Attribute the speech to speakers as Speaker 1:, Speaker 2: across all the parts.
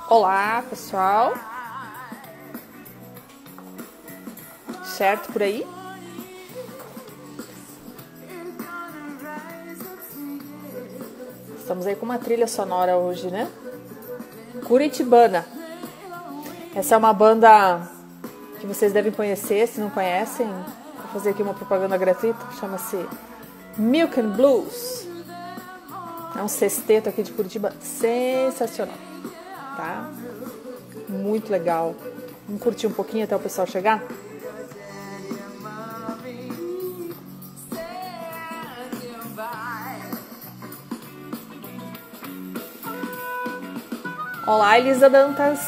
Speaker 1: Olá, pessoal. Certo por aí? Estamos aí com uma trilha sonora hoje, né? Curitibana. Essa é uma banda que vocês devem conhecer, se não conhecem. Vou fazer aqui uma propaganda gratuita, chama-se Milk and Blues. É um sexteto aqui de Curitiba sensacional, tá? Muito legal. Vamos curtir um pouquinho até o pessoal chegar? Olá, Elisa Dantas,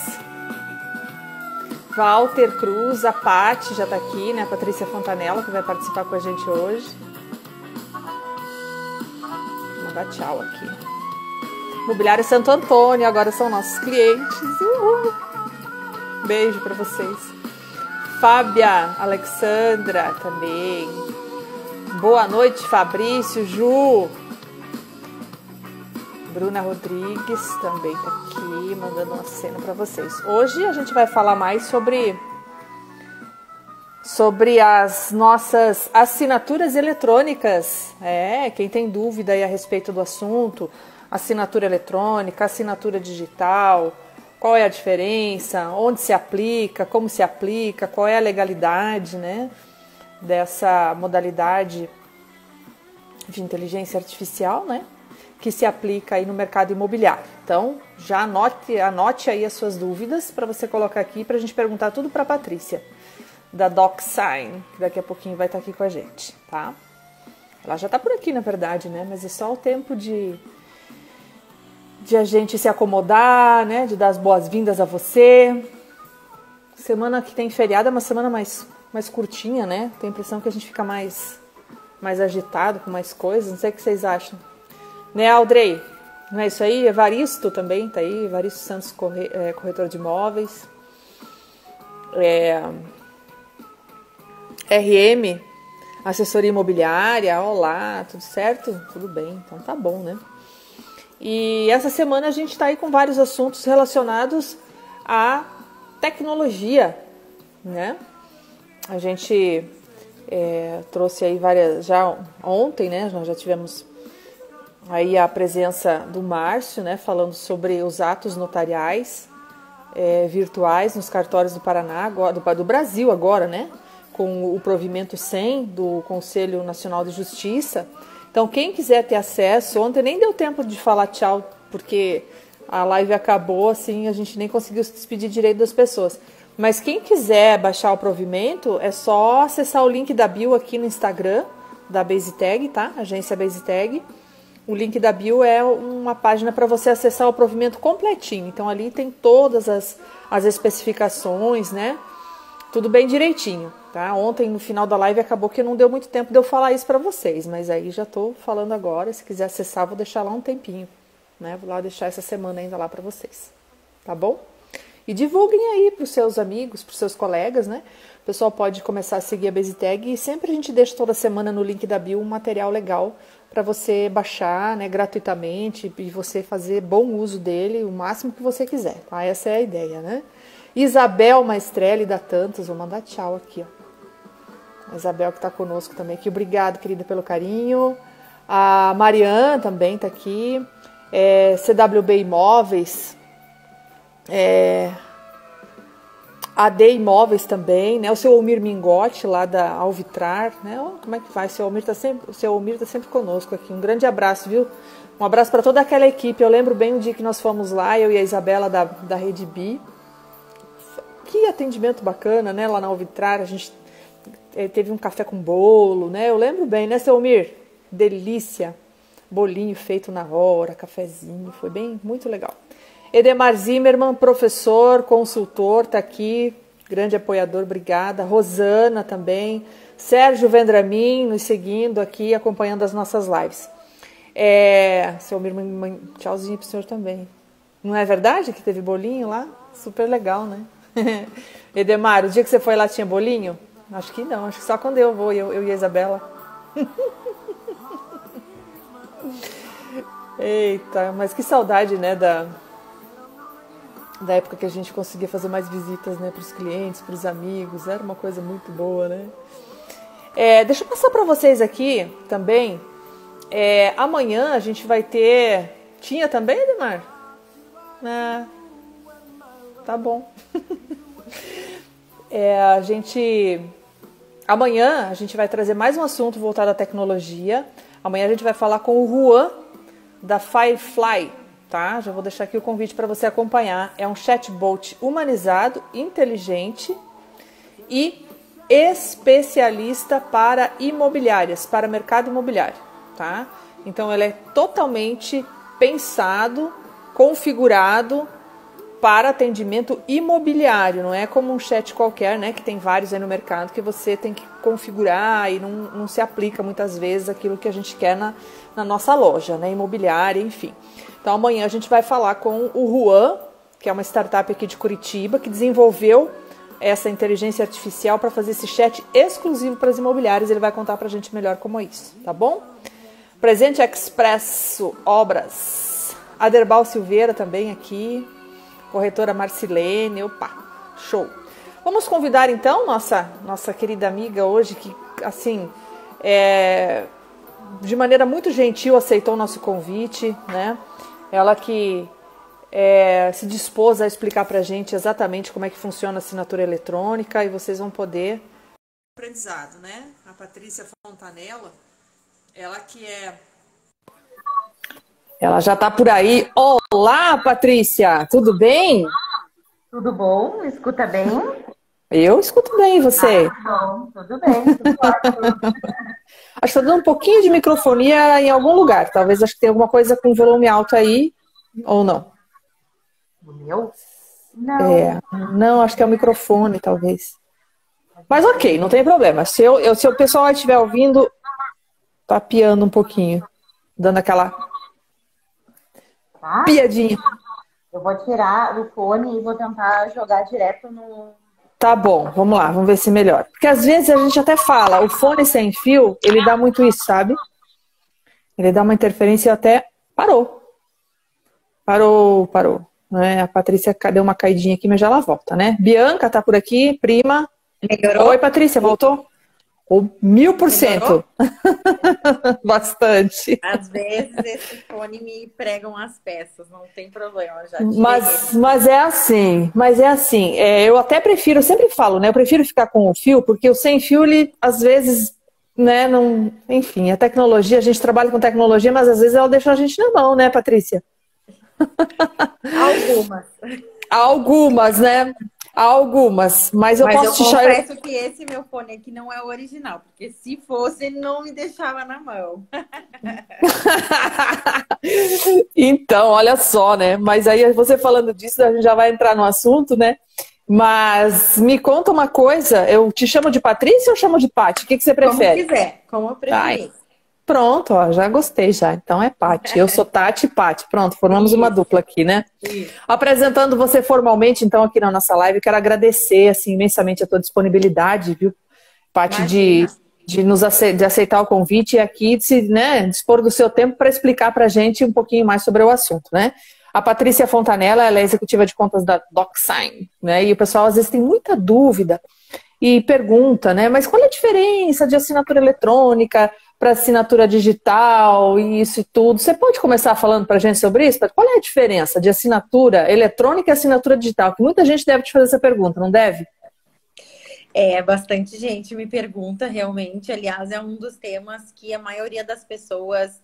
Speaker 1: Walter Cruz, a Paty já tá aqui, né? A Patrícia Fontanella, que vai participar com a gente hoje. Vou mandar tchau aqui. Mobiliário Santo Antônio, agora são nossos clientes. Uhul. Beijo pra vocês. Fábia, Alexandra também. Boa noite, Fabrício, Ju. Bruna Rodrigues também tá aqui, mandando uma cena para vocês. Hoje a gente vai falar mais sobre as nossas assinaturas eletrônicas. Quem tem dúvida aí a respeito do assunto, assinatura eletrônica, assinatura digital, qual é a diferença, onde se aplica, como se aplica, qual é a legalidade, né, dessa modalidade de inteligência artificial, né, que se aplica aí no mercado imobiliário. Então, já anote aí as suas dúvidas para você colocar aqui para a gente perguntar tudo para a Patrícia, da DocSign, que daqui a pouquinho vai estar aqui com a gente, tá? Ela já está por aqui, na verdade, né? Mas é só o tempo de a gente se acomodar, né? De dar as boas-vindas a você. Semana que tem feriado é uma semana mais curtinha, né? Tenho a impressão que a gente fica mais agitado, com mais coisas. Não sei o que vocês acham. Né, Aldrey? Não é isso aí? Evaristo também tá aí. Evaristo Santos, corretor de imóveis. RM, assessoria imobiliária. Olá, tudo certo? Tudo bem, então tá bom, né? E essa semana a gente tá aí com vários assuntos relacionados à tecnologia, né? A gente trouxe aí várias... Já ontem, né? Nós já tivemos aí a presença do Márcio, né, falando sobre os atos notariais virtuais nos cartórios do Paraná, do Brasil agora, né, com o provimento 100 do Conselho Nacional de Justiça. Então, quem quiser ter acesso, ontem nem deu tempo de falar tchau, porque a live acabou, assim, a gente nem conseguiu se despedir direito das pessoas. Mas quem quiser baixar o provimento, é só acessar o link da bio aqui no Instagram, da BaseTag, tá? Agência BaseTag. O link da bio é uma página para você acessar o provimento completinho. Então, ali tem todas as especificações, né? Tudo bem direitinho, tá? Ontem, no final da live, acabou que não deu muito tempo de eu falar isso para vocês. Mas aí já estou falando agora. Se quiser acessar, vou deixar lá um tempinho, né? Vou lá deixar essa semana ainda lá para vocês, tá bom? E divulguem aí para os seus amigos, para os seus colegas, né? O pessoal pode começar a seguir a BaseTag e sempre a gente deixa toda semana no link da bio um material legal para você baixar, né, gratuitamente e você fazer bom uso dele o máximo que você quiser, tá? Essa é a ideia, né? Isabel Maestrelli da Tantos, vou mandar tchau aqui, ó. A Isabel que está conosco também aqui, obrigado, querida, pelo carinho. A Mariana também está aqui. CWB Imóveis, AD Imóveis também, né? O seu Almir Mingotti lá da Alvitrar, né? Como é que vai? O seu Almir tá sempre conosco aqui. Um grande abraço, viu? Um abraço para toda aquela equipe. Eu lembro bem o dia que nós fomos lá, eu e a Isabela da Rede Bi. Que atendimento bacana, né? Lá na Alvitrar, a gente teve um café com bolo, né? Eu lembro bem, né, seu Almir? Delícia. Bolinho feito na hora, cafezinho, foi bem, muito legal. Edemar Zimmermann, professor, consultor, tá aqui, grande apoiador, obrigada. Rosana também. Sérgio Vendramin, nos seguindo aqui, acompanhando as nossas lives. Seu irmão, tchauzinho pro senhor também. Não é verdade que teve bolinho lá? Super legal, né? Edemar, o dia que você foi lá tinha bolinho? Acho que não, acho que só quando eu vou, eu e a Isabela. Eita, mas que saudade, né, da época que a gente conseguia fazer mais visitas, né, para os clientes, para os amigos. Era uma coisa muito boa, né? Deixa eu passar para vocês aqui também. Amanhã a gente vai ter... Tinha também, Edmar? Ah, tá bom. Amanhã a gente vai trazer mais um assunto voltado à tecnologia. Amanhã a gente vai falar com o Juan, da Firefly, tá? Já vou deixar aqui o convite para você acompanhar. É um chatbot humanizado, inteligente e especialista para imobiliárias, para mercado imobiliário, tá? Então ele é totalmente pensado, configurado para atendimento imobiliário, não é como um chat qualquer, né, que tem vários aí no mercado que você tem que configurar e não se aplica muitas vezes aquilo que a gente quer na nossa loja, né, imobiliária, enfim. Então amanhã a gente vai falar com o Juan, que é uma startup aqui de Curitiba, que desenvolveu essa inteligência artificial para fazer esse chat exclusivo para as imobiliárias. Ele vai contar para a gente melhor como é isso, tá bom? Presente Expresso Obras, Aderbal Silveira também aqui, corretora Marcilene, opa, show. Vamos convidar então nossa querida amiga hoje, que assim, de maneira muito gentil aceitou o nosso convite, né? Ela que se dispôs a explicar pra gente exatamente como é que funciona a assinatura eletrônica e vocês vão poder... Aprendizado, né? A Patrícia Fontanella, ela que Ela já tá por aí. Olá, Patrícia, tudo bem?
Speaker 2: Tudo bom? Escuta bem?
Speaker 1: Eu escuto bem, e você?
Speaker 2: Bom, tudo bem, tudo ótimo.
Speaker 1: Acho que tá dando um pouquinho de microfonia em algum lugar. Talvez acho que tem alguma coisa com volume alto aí, ou não?
Speaker 2: O meu? Não.
Speaker 1: Não, acho que é o microfone, talvez. Mas ok, não tem problema. Se o pessoal estiver ouvindo, tá piando um pouquinho, dando aquela
Speaker 2: Tá?
Speaker 1: piadinha.
Speaker 2: Eu vou tirar o fone e vou tentar jogar direto no.
Speaker 1: Tá bom, vamos lá, vamos ver se melhora. Porque às vezes a gente até fala, o fone sem fio, ele dá muito isso, sabe? Ele dá uma interferência e até parou. Parou. Né? A Patrícia deu uma caidinha aqui, mas já ela volta, né? Bianca tá por aqui, prima.
Speaker 2: Melhorou?
Speaker 1: Oi, Patrícia, voltou? 1000%. Bastante.
Speaker 2: Às vezes esse fone me pregam as peças, não tem problema, já tirei
Speaker 1: Mas é assim, eu até prefiro, eu sempre falo, né? Eu prefiro ficar com o fio, porque o sem fio, ele, às vezes, né, não, enfim, a tecnologia, a gente trabalha com tecnologia, mas às vezes ela deixa a gente na mão, né, Patrícia?
Speaker 2: Algumas.
Speaker 1: Algumas, né? Algumas, mas eu posso te chamar.
Speaker 2: Confesso que esse meu fone aqui não é o original, porque se fosse, ele não me deixava na mão.
Speaker 1: Então, olha só, né? Mas aí você falando disso, a gente já vai entrar no assunto, né? Mas me conta uma coisa, eu te chamo de Patrícia ou chamo de Paty? O que você prefere?
Speaker 2: Como quiser, como eu preferir.
Speaker 1: Pronto, ó, já gostei já. Então é Paty. Eu sou Tati e Paty. Pronto, formamos uma dupla aqui, né?
Speaker 2: Isso.
Speaker 1: Apresentando você formalmente, então, aqui na nossa live, quero agradecer assim, imensamente a tua disponibilidade, viu, Paty, de aceitar o convite e aqui né, dispor do seu tempo para explicar para a gente um pouquinho mais sobre o assunto, né? A Patrícia Fontanella, ela é executiva de contas da DocSign, né? E o pessoal às vezes tem muita dúvida e pergunta, né? Mas qual é a diferença de assinatura eletrônica para assinatura digital e isso e tudo? Você pode começar falando para a gente sobre isso? Qual é a diferença de assinatura eletrônica e assinatura digital? Que muita gente deve te fazer essa pergunta, não deve?
Speaker 2: Bastante gente me pergunta realmente. Aliás, é um dos temas que a maioria das pessoas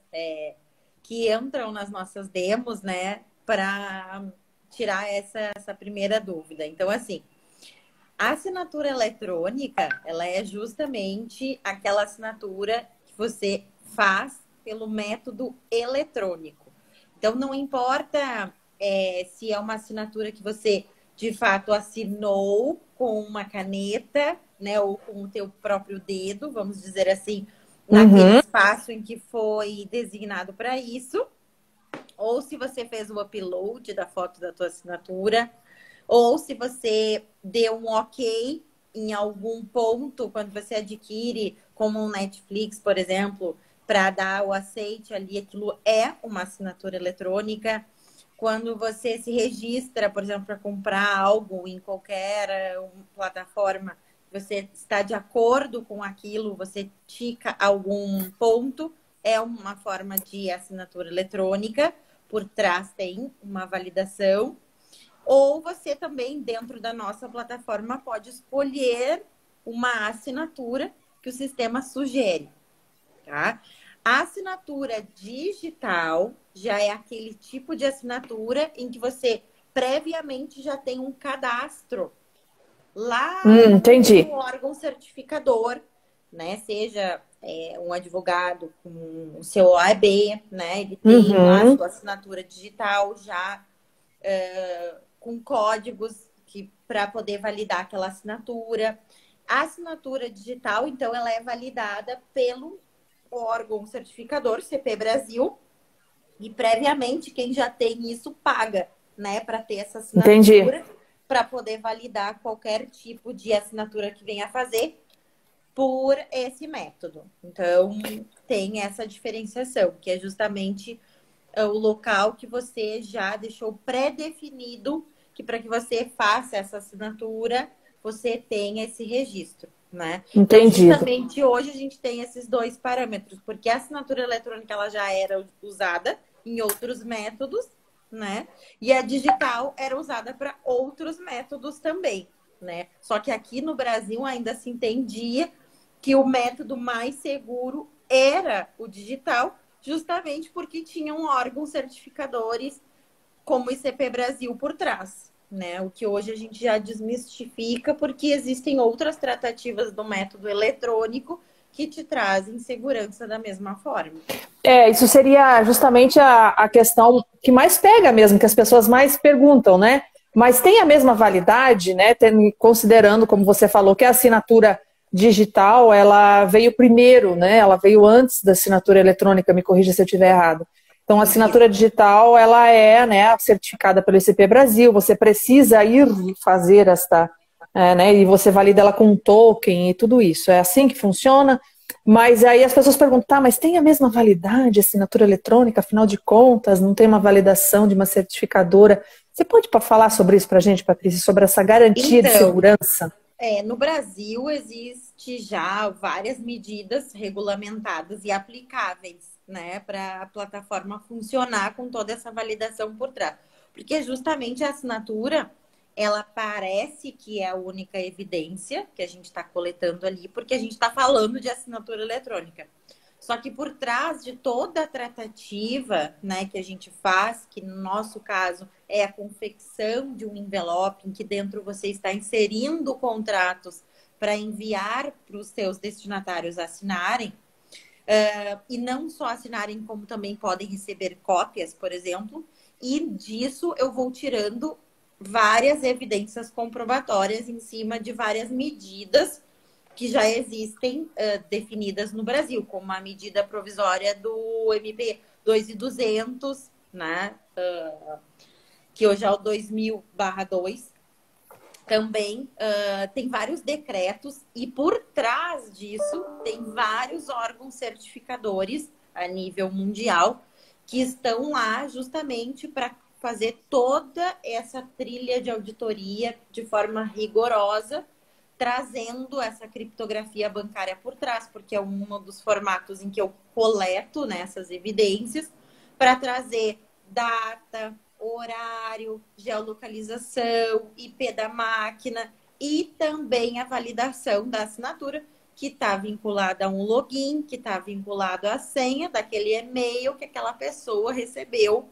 Speaker 2: que entram nas nossas demos, né, para tirar essa primeira dúvida. Então, assim, a assinatura eletrônica, ela é justamente aquela assinatura que você faz pelo método eletrônico. Então, não importa se é uma assinatura que você, de fato, assinou com uma caneta, né, ou com o teu próprio dedo, vamos dizer assim, naquele espaço em que foi designado para isso, ou se você fez o upload da foto da tua assinatura, ou se você deu um ok em algum ponto, quando você adquire, como um Netflix, por exemplo, para dar o aceite ali, aquilo é uma assinatura eletrônica. Quando você se registra, por exemplo, para comprar algo em qualquer plataforma, você está de acordo com aquilo, você tica algum ponto, é uma forma de assinatura eletrônica, por trás tem uma validação. Ou você também, dentro da nossa plataforma, pode escolher uma assinatura que o sistema sugere, tá? A assinatura digital já é aquele tipo de assinatura em que você previamente já tem um cadastro lá
Speaker 1: Entendi.
Speaker 2: no órgão certificador, né? Seja um advogado com o seu OAB, né? Ele tem lá a
Speaker 1: Uhum.
Speaker 2: sua assinatura digital já com códigos para poder validar aquela assinatura. A assinatura digital, então, ela é validada pelo órgão certificador, CP Brasil, e previamente quem já tem isso paga, né, para ter essa
Speaker 1: Entendi.
Speaker 2: assinatura, para poder validar qualquer tipo de assinatura que venha a fazer por esse método. Então, tem essa diferenciação, que é justamente o local que você já deixou pré-definido que para que você faça essa assinatura, você tenha esse registro, né? Então,
Speaker 1: Entendido.
Speaker 2: justamente hoje a gente tem esses dois parâmetros, porque a assinatura eletrônica ela já era usada em outros métodos, né? E a digital era usada para outros métodos também, né? Só que aqui no Brasil ainda se entendia que o método mais seguro era o digital, justamente porque tinham órgãos certificadores como o ICP Brasil por trás, né? O que hoje a gente já desmistifica, porque existem outras tratativas do método eletrônico que te trazem segurança da mesma forma.
Speaker 1: Isso seria justamente a questão que mais pega mesmo, que as pessoas mais perguntam, né? Mas tem a mesma validade, né? Considerando, como você falou, que a assinatura digital, ela veio primeiro, né? Ela veio antes da assinatura eletrônica, me corrija se eu estiver errado. Então, a assinatura digital, ela é, né, certificada pelo ICP Brasil, você precisa ir fazer esta, né, e você valida ela com um token e tudo isso. É assim que funciona? Mas aí as pessoas perguntam, tá, mas tem a mesma validade, assinatura eletrônica, afinal de contas, não tem uma validação de uma certificadora. Você pode falar sobre isso para a gente, Patrícia, sobre essa garantia de
Speaker 2: Então,
Speaker 1: segurança?
Speaker 2: no Brasil existe já várias medidas regulamentadas e aplicáveis, né, para a plataforma funcionar com toda essa validação por trás. Porque justamente a assinatura, ela parece que é a única evidência que a gente está coletando ali, porque a gente está falando de assinatura eletrônica. Só que por trás de toda a tratativa, né, que a gente faz, que no nosso caso é a confecção de um envelope em que dentro você está inserindo contratos para enviar para os seus destinatários assinarem, e não só assinarem, como também podem receber cópias, por exemplo, e disso eu vou tirando várias evidências comprobatórias em cima de várias medidas que já existem definidas no Brasil, como a medida provisória do MP 2200, né? Que hoje é o 2000/2. Também tem vários decretos e por trás disso tem vários órgãos certificadores a nível mundial que estão lá justamente para fazer toda essa trilha de auditoria de forma rigorosa, trazendo essa criptografia bancária por trás, porque é um dos formatos em que eu coleto, né, essas evidências, para trazer data, horário, geolocalização, IP da máquina e também a validação da assinatura, que está vinculada a um login, que está vinculado à senha daquele e-mail que aquela pessoa recebeu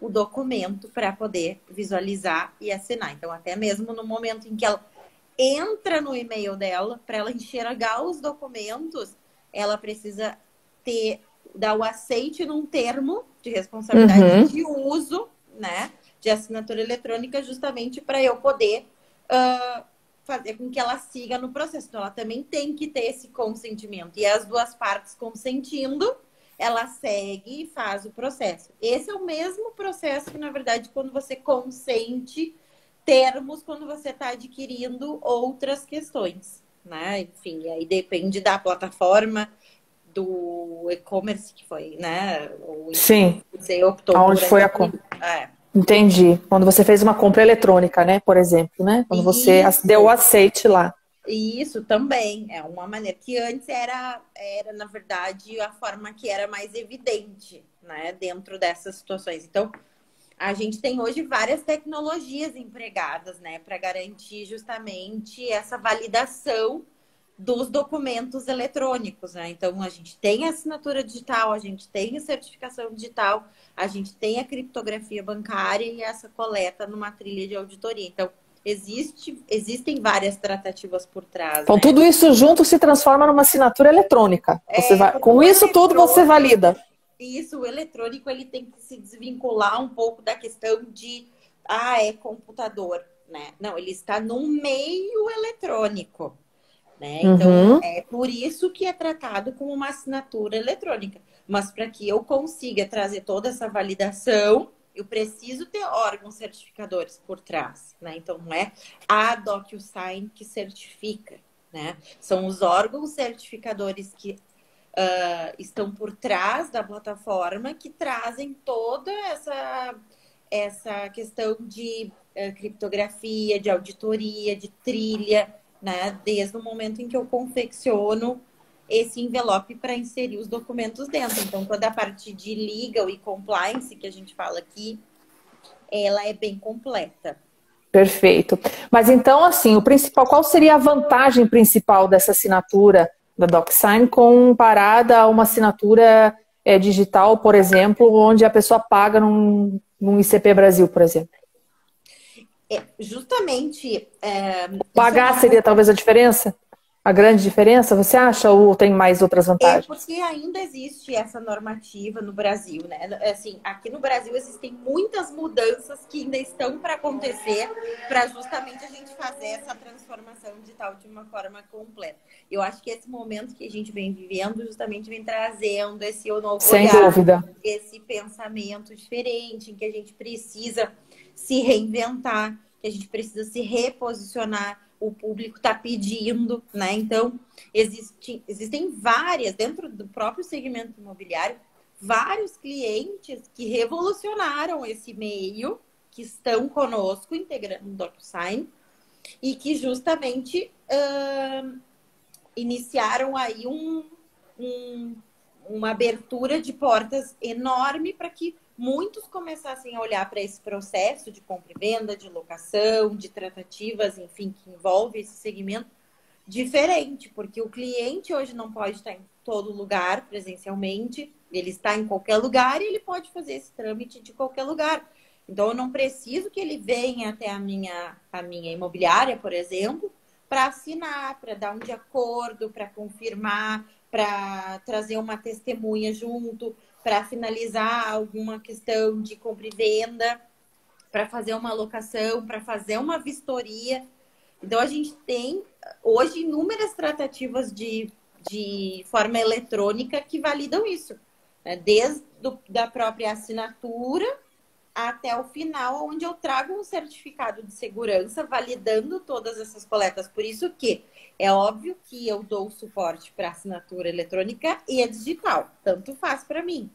Speaker 2: o documento para poder visualizar e assinar. Então, até mesmo no momento em que ela entra no e-mail dela, para ela enxergar os documentos, ela precisa dar o aceite num termo de responsabilidade de uso, né, de assinatura eletrônica, justamente para eu poder fazer com que ela siga no processo. Então, ela também tem que ter esse consentimento. E as duas partes consentindo, ela segue e faz o processo. Esse é o mesmo processo que, na verdade, quando você consente termos, quando você está adquirindo outras questões, né? Enfim, aí depende da plataforma, do e-commerce, que foi, né?
Speaker 1: Sim.
Speaker 2: Você optou
Speaker 1: Aonde foi a compra? Entendi. Quando você fez uma compra eletrônica, né? Por exemplo, né? Quando você deu o aceite lá.
Speaker 2: Isso também é uma maneira que antes era na verdade, a forma que era mais evidente, né? Dentro dessas situações. Então, a gente tem hoje várias tecnologias empregadas, né? Para garantir justamente essa validação dos documentos eletrônicos, né? Então, a gente tem a assinatura digital, a gente tem a certificação digital, a gente tem a criptografia bancária e essa coleta numa trilha de auditoria. Então, existem várias tratativas por trás.
Speaker 1: Então,
Speaker 2: né?
Speaker 1: tudo isso junto se transforma numa assinatura eletrônica. Com isso tudo, você valida.
Speaker 2: Isso, o eletrônico, ele tem que se desvincular um pouco da questão de, é computador, né? Não, ele está num meio eletrônico. Né? Então, é por isso que é tratado como uma assinatura eletrônica. Mas para que eu consiga trazer toda essa validação, eu preciso ter órgãos certificadores por trás. Né? Então, não é a DocuSign que certifica. Né? São os órgãos certificadores que estão por trás da plataforma que trazem toda essa questão de criptografia, de auditoria, de trilha, né? Desde o momento em que eu confecciono esse envelope para inserir os documentos dentro. Então, toda a parte de legal e compliance que a gente fala aqui, ela é bem completa.
Speaker 1: Perfeito. Mas então, assim, qual seria a vantagem principal dessa assinatura da DocuSign comparada a uma assinatura digital, por exemplo, onde a pessoa paga num ICP Brasil, por exemplo?
Speaker 2: Justamente...
Speaker 1: pagar seria talvez a diferença? A grande diferença, você acha? Ou tem mais outras vantagens?
Speaker 2: Porque ainda existe essa normativa no Brasil, né? Assim, aqui no Brasil existem muitas mudanças que ainda estão para acontecer para justamente a gente fazer essa transformação digital de uma forma completa. Eu acho que esse momento que a gente vem vivendo justamente vem trazendo esse novo
Speaker 1: Sem
Speaker 2: olhar,
Speaker 1: dúvida.
Speaker 2: esse pensamento diferente em que a gente precisa se reinventar, que a gente precisa se reposicionar. O público está pedindo, né? Então, existem várias, dentro do próprio segmento imobiliário, vários clientes que revolucionaram esse meio, que estão conosco, integrando o DocuSign, e que justamente iniciaram aí uma abertura de portas enorme para que muitos começassem a olhar para esse processo de compra e venda, de locação, de tratativas, enfim, que envolve esse segmento diferente, porque o cliente hoje não pode estar em todo lugar presencialmente, ele está em qualquer lugar e ele pode fazer esse trâmite de qualquer lugar. Então, eu não preciso que ele venha até a minha imobiliária, por exemplo, para assinar, para dar um de acordo, para confirmar, para trazer uma testemunha junto, para finalizar alguma questão de compra e venda, para fazer uma locação, para fazer uma vistoria. Então, a gente tem hoje inúmeras tratativas de forma eletrônica que validam isso, né? Desde da própria assinatura até o final, onde eu trago um certificado de segurança validando todas essas coletas. Por isso que é óbvio que eu dou suporte para assinatura eletrônica e a digital. Tanto faz para mim.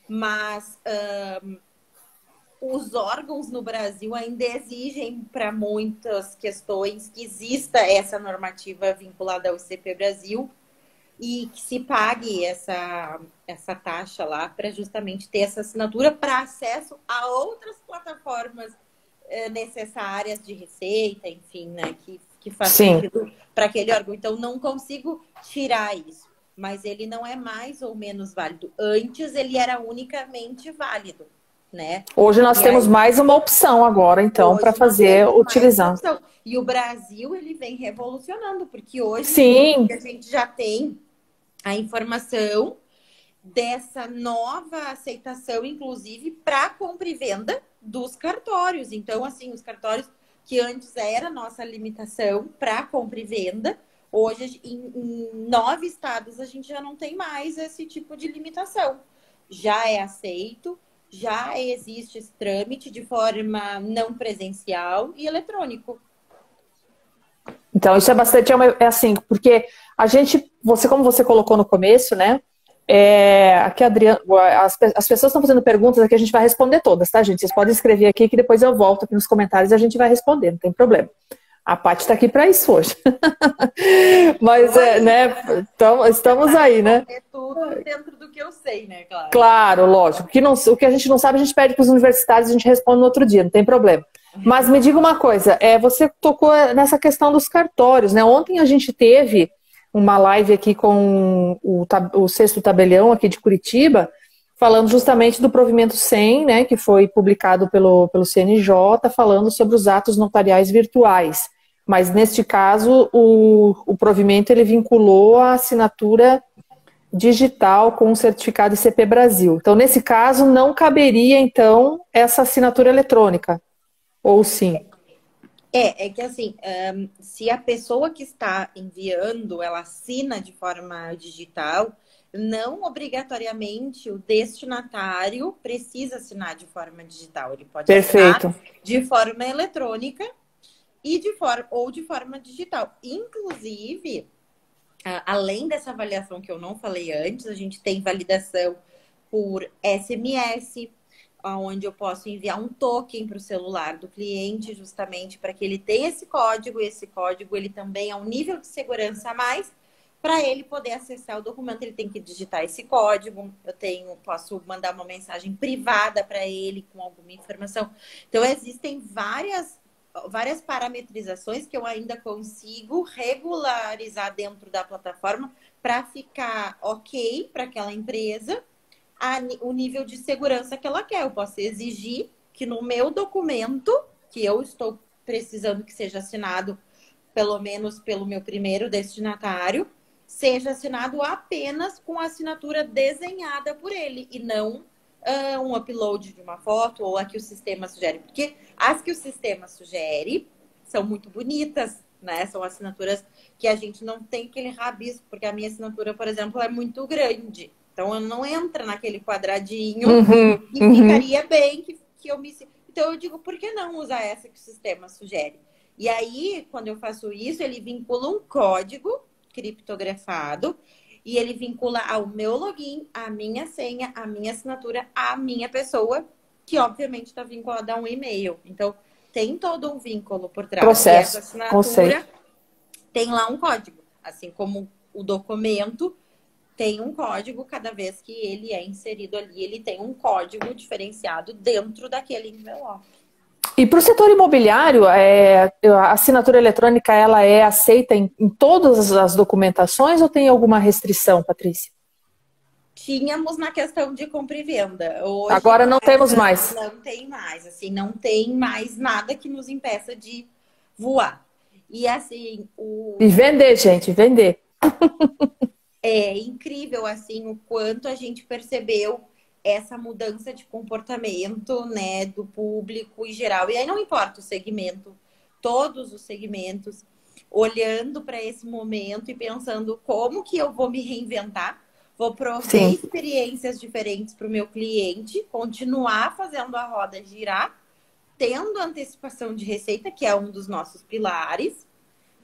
Speaker 2: Mas os órgãos no Brasil ainda exigem para muitas questões que exista essa normativa vinculada ao ICP Brasil e que se pague essa taxa lá para justamente ter essa assinatura para acesso a outras plataformas necessárias de receita, enfim, né, que faz sentido para aquele órgão. Então, não consigo tirar isso, mas ele não é mais ou menos válido. Antes, ele era unicamente válido, né?
Speaker 1: Hoje nós temos mais uma opção agora, então, para fazer utilizando.
Speaker 2: E o Brasil, ele vem revolucionando, porque hoje a gente já tem a informação dessa nova aceitação, inclusive, para compra e venda dos cartórios. Então, assim, os cartórios que antes era a nossa limitação para compra e venda, hoje, em 9 estados, a gente já não tem mais esse tipo de limitação. Já é aceito, já existe esse trâmite de forma não presencial e eletrônico.
Speaker 1: Então, isso é bastante, assim, porque a gente, como você colocou no começo, né? Aqui, Adriana, as pessoas estão fazendo perguntas aqui, a gente vai responder todas, tá, gente? Vocês podem escrever aqui que depois eu volto aqui nos comentários e a gente vai responder, não tem problema. A Paty está aqui para isso hoje. Mas, né, então, estamos aí, né?
Speaker 2: É tudo dentro do que eu sei, né, claro.
Speaker 1: Claro, lógico. O que a gente não sabe, a gente pede para os universitários e a gente responde no outro dia, não tem problema. Mas me diga uma coisa, você tocou nessa questão dos cartórios, né? Ontem a gente teve uma live aqui com o Sexto Tabelião aqui de Curitiba, falando justamente do provimento 100, né, que foi publicado pelo CNJ, falando sobre os atos notariais virtuais. Mas, neste caso, o provimento ele vinculou a assinatura digital com o certificado ICP Brasil. Então, nesse caso, não caberia, então, essa assinatura eletrônica, ou sim?
Speaker 2: É que assim, se a pessoa que está enviando, ela assina de forma digital, não obrigatoriamente o destinatário precisa assinar de forma digital. Ele pode
Speaker 1: Perfeito.
Speaker 2: assinar de forma eletrônica ou de forma digital. Inclusive, além dessa avaliação que eu não falei antes, a gente tem validação por SMS, onde eu posso enviar um token para o celular do cliente, justamente para que ele tenha esse código. Esse código ele também é um nível de segurança a mais. Para ele poder acessar o documento, ele tem que digitar esse código. Posso mandar uma mensagem privada para ele com alguma informação. Então, existem várias parametrizações que eu ainda consigo regularizar dentro da plataforma para ficar ok para aquela empresa o nível de segurança que ela quer. Eu posso exigir que no meu documento, que eu estou precisando que seja assinado pelo menos pelo meu primeiro destinatário, seja assinado apenas com a assinatura desenhada por ele e não um upload de uma foto ou a que o sistema sugere. Porque as que o sistema sugere são muito bonitas, né? São assinaturas que a gente não tem aquele rabisco, porque a minha assinatura, por exemplo, é muito grande. Então, eu não entra naquele quadradinho e ficaria bem que eu me... Então, eu digo, por que não usar essa que o sistema sugere? E aí, quando eu faço isso, ele vincula um código criptografado e ele vincula ao meu login, a minha senha, a minha assinatura, a minha pessoa, que obviamente está vinculada a um e-mail. Então, tem todo um vínculo por trás.
Speaker 1: Processo,
Speaker 2: e essa assinatura
Speaker 1: conceito.
Speaker 2: Tem lá um código, assim como o documento tem um código, cada vez que ele é inserido ali, ele tem um código diferenciado dentro daquele envelope.
Speaker 1: E para o setor imobiliário, a assinatura eletrônica ela é aceita em todas as documentações ou tem alguma restrição, Patrícia?
Speaker 2: Tínhamos na questão de compra e venda. Hoje,
Speaker 1: agora não temos mais.
Speaker 2: Não tem mais, assim, não tem mais nada que nos impeça de voar. E assim,
Speaker 1: E vender, gente, vender.
Speaker 2: É incrível, assim, o quanto a gente percebeu essa mudança de comportamento, né, do público em geral. E aí não importa o segmento, todos os segmentos, olhando para esse momento e pensando como que eu vou me reinventar, vou prover experiências diferentes para o meu cliente, continuar fazendo a roda girar, tendo antecipação de receita, que é um dos nossos pilares,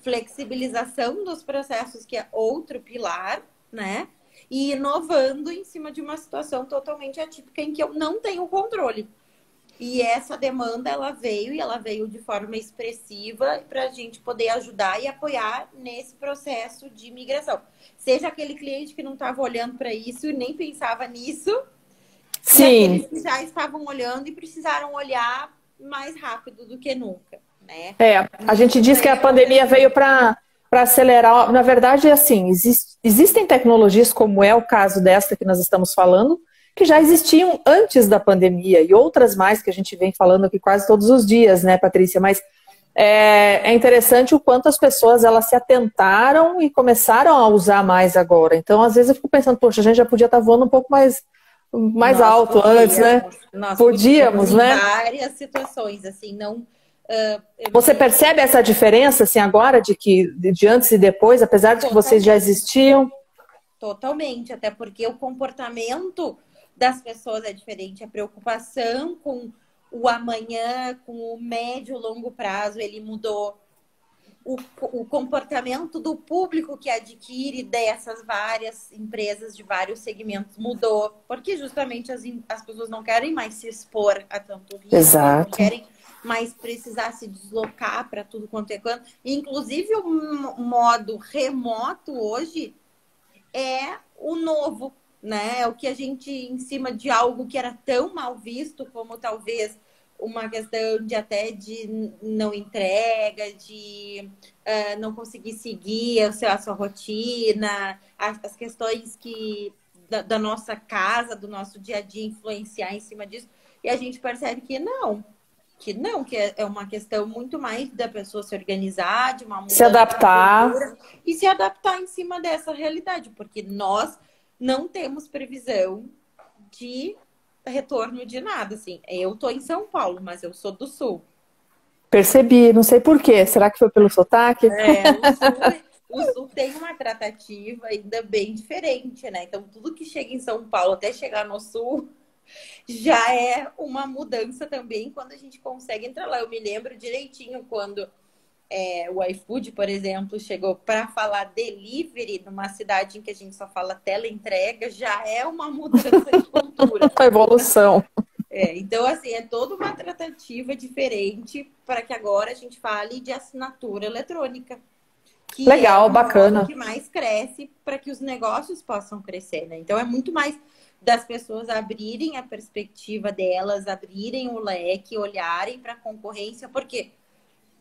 Speaker 2: flexibilização dos processos, que é outro pilar, né? E inovando em cima de uma situação totalmente atípica em que eu não tenho controle. E essa demanda, ela veio de forma expressiva para a gente poder ajudar e apoiar nesse processo de migração. Seja aquele cliente que não estava olhando para isso e nem pensava nisso, e aqueles que já estavam olhando e precisaram olhar mais rápido do que nunca. Né?
Speaker 1: A gente diz que a pandemia veio para acelerar. Na verdade, assim, existem tecnologias, como é o caso desta que nós estamos falando, que já existiam antes da pandemia, e outras mais que a gente vem falando aqui quase todos os dias, né, Patrícia? Mas é interessante o quanto as pessoas elas se atentaram e começaram a usar mais agora. Então, às vezes eu fico pensando, poxa, a gente já podia estar voando um pouco mais alto antes, né?
Speaker 2: Nós
Speaker 1: podíamos, né?
Speaker 2: Em várias situações, assim, não...
Speaker 1: Você percebe essa diferença, assim, agora, de antes e depois, apesar de que vocês já existiam?
Speaker 2: Totalmente, até porque o comportamento das pessoas é diferente, a preocupação com o amanhã, com o médio e longo prazo, ele mudou o comportamento do público que adquire dessas várias empresas de vários segmentos mudou, porque justamente as pessoas não querem mais se expor a tanto risco,
Speaker 1: Exato.
Speaker 2: não querem mais precisar se deslocar para tudo quanto é canto. Inclusive, o modo remoto hoje é o novo, né? É o que a gente, em cima de algo que era tão mal visto, como talvez uma questão de até de não entrega, de não conseguir seguir a sua rotina, as questões da nossa casa, do nosso dia a dia influenciar em cima disso. E a gente percebe que é uma questão muito mais da pessoa se organizar, de uma mudança
Speaker 1: Se adaptar.
Speaker 2: de cultura e se adaptar em cima dessa realidade, porque nós não temos previsão de retorno de nada, assim. Eu tô em São Paulo, mas eu sou do Sul.
Speaker 1: Percebi, não sei por quê. Será que foi pelo sotaque?
Speaker 2: O Sul tem uma tratativa ainda bem diferente, né? Então, tudo que chega em São Paulo até chegar no Sul já é uma mudança também quando a gente consegue entrar lá. Eu me lembro direitinho quando o iFood, por exemplo, chegou para falar delivery numa cidade em que a gente só fala teleentrega, já é uma mudança de cultura.
Speaker 1: A evolução.
Speaker 2: Então, assim, é toda uma tratativa diferente para que agora a gente fale de assinatura eletrônica. Que
Speaker 1: Legal,
Speaker 2: é o
Speaker 1: bacana.
Speaker 2: que mais cresce para que os negócios possam crescer, né? Então, é muito mais das pessoas abrirem a perspectiva delas, abrirem o leque, olharem para a concorrência, porque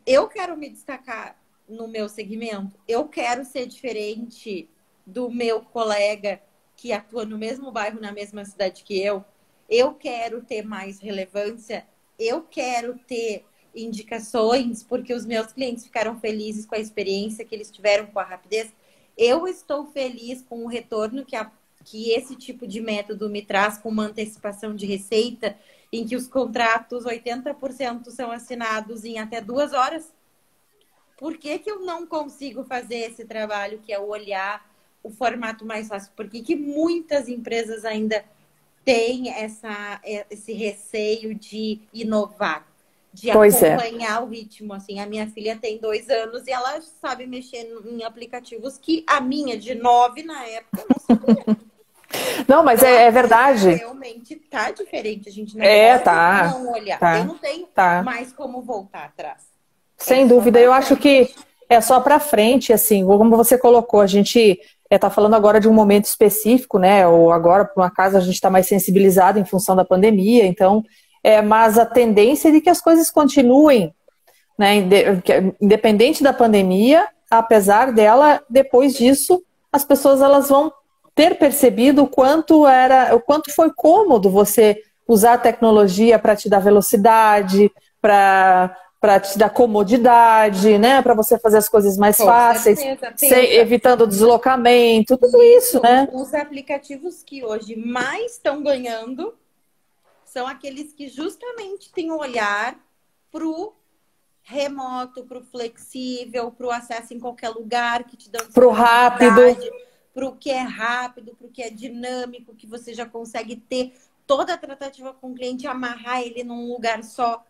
Speaker 2: eu quero me destacar no meu segmento, eu quero ser diferente do meu colega que atua no mesmo bairro, na mesma cidade que eu quero ter mais relevância, eu quero ter indicações, porque os meus clientes ficaram felizes com a experiência que eles tiveram, com a rapidez. Eu estou feliz com o retorno que esse tipo de método me traz, com uma antecipação de receita, em que os contratos, 80% são assinados em até 2 horas. Por que eu não consigo fazer esse trabalho, que é olhar o formato mais fácil? Por que muitas empresas ainda têm esse receio de inovar, de acompanhar o ritmo? Assim, a minha filha tem 2 anos e ela sabe mexer em aplicativos que a minha, de 9 na época, não sabia.
Speaker 1: Não, mas
Speaker 2: Então,
Speaker 1: é verdade.
Speaker 2: realmente tá diferente. A gente não pode não olhar. Eu não tenho mais como voltar atrás.
Speaker 1: Sem dúvida. Eu acho que é só para frente, assim, como você colocou, a gente está falando agora de um momento específico, né? Ou agora, por um acaso, a gente está mais sensibilizado em função da pandemia, então, mas a tendência é de que as coisas continuem, né? Independente da pandemia, apesar dela, depois disso, as pessoas elas vão ter percebido o quanto foi cômodo você usar a tecnologia para te dar velocidade, para te dar comodidade, né? Para você fazer as coisas mais fáceis, evitando o deslocamento, tudo isso, né?
Speaker 2: Os aplicativos que hoje mais estão ganhando são aqueles que justamente têm um olhar para o remoto, para o flexível, para o acesso em qualquer lugar, que te dão
Speaker 1: para o rápido,
Speaker 2: para o que é rápido, para o que é dinâmico, que você já consegue ter toda a tratativa com o cliente, amarrar ele num lugar só.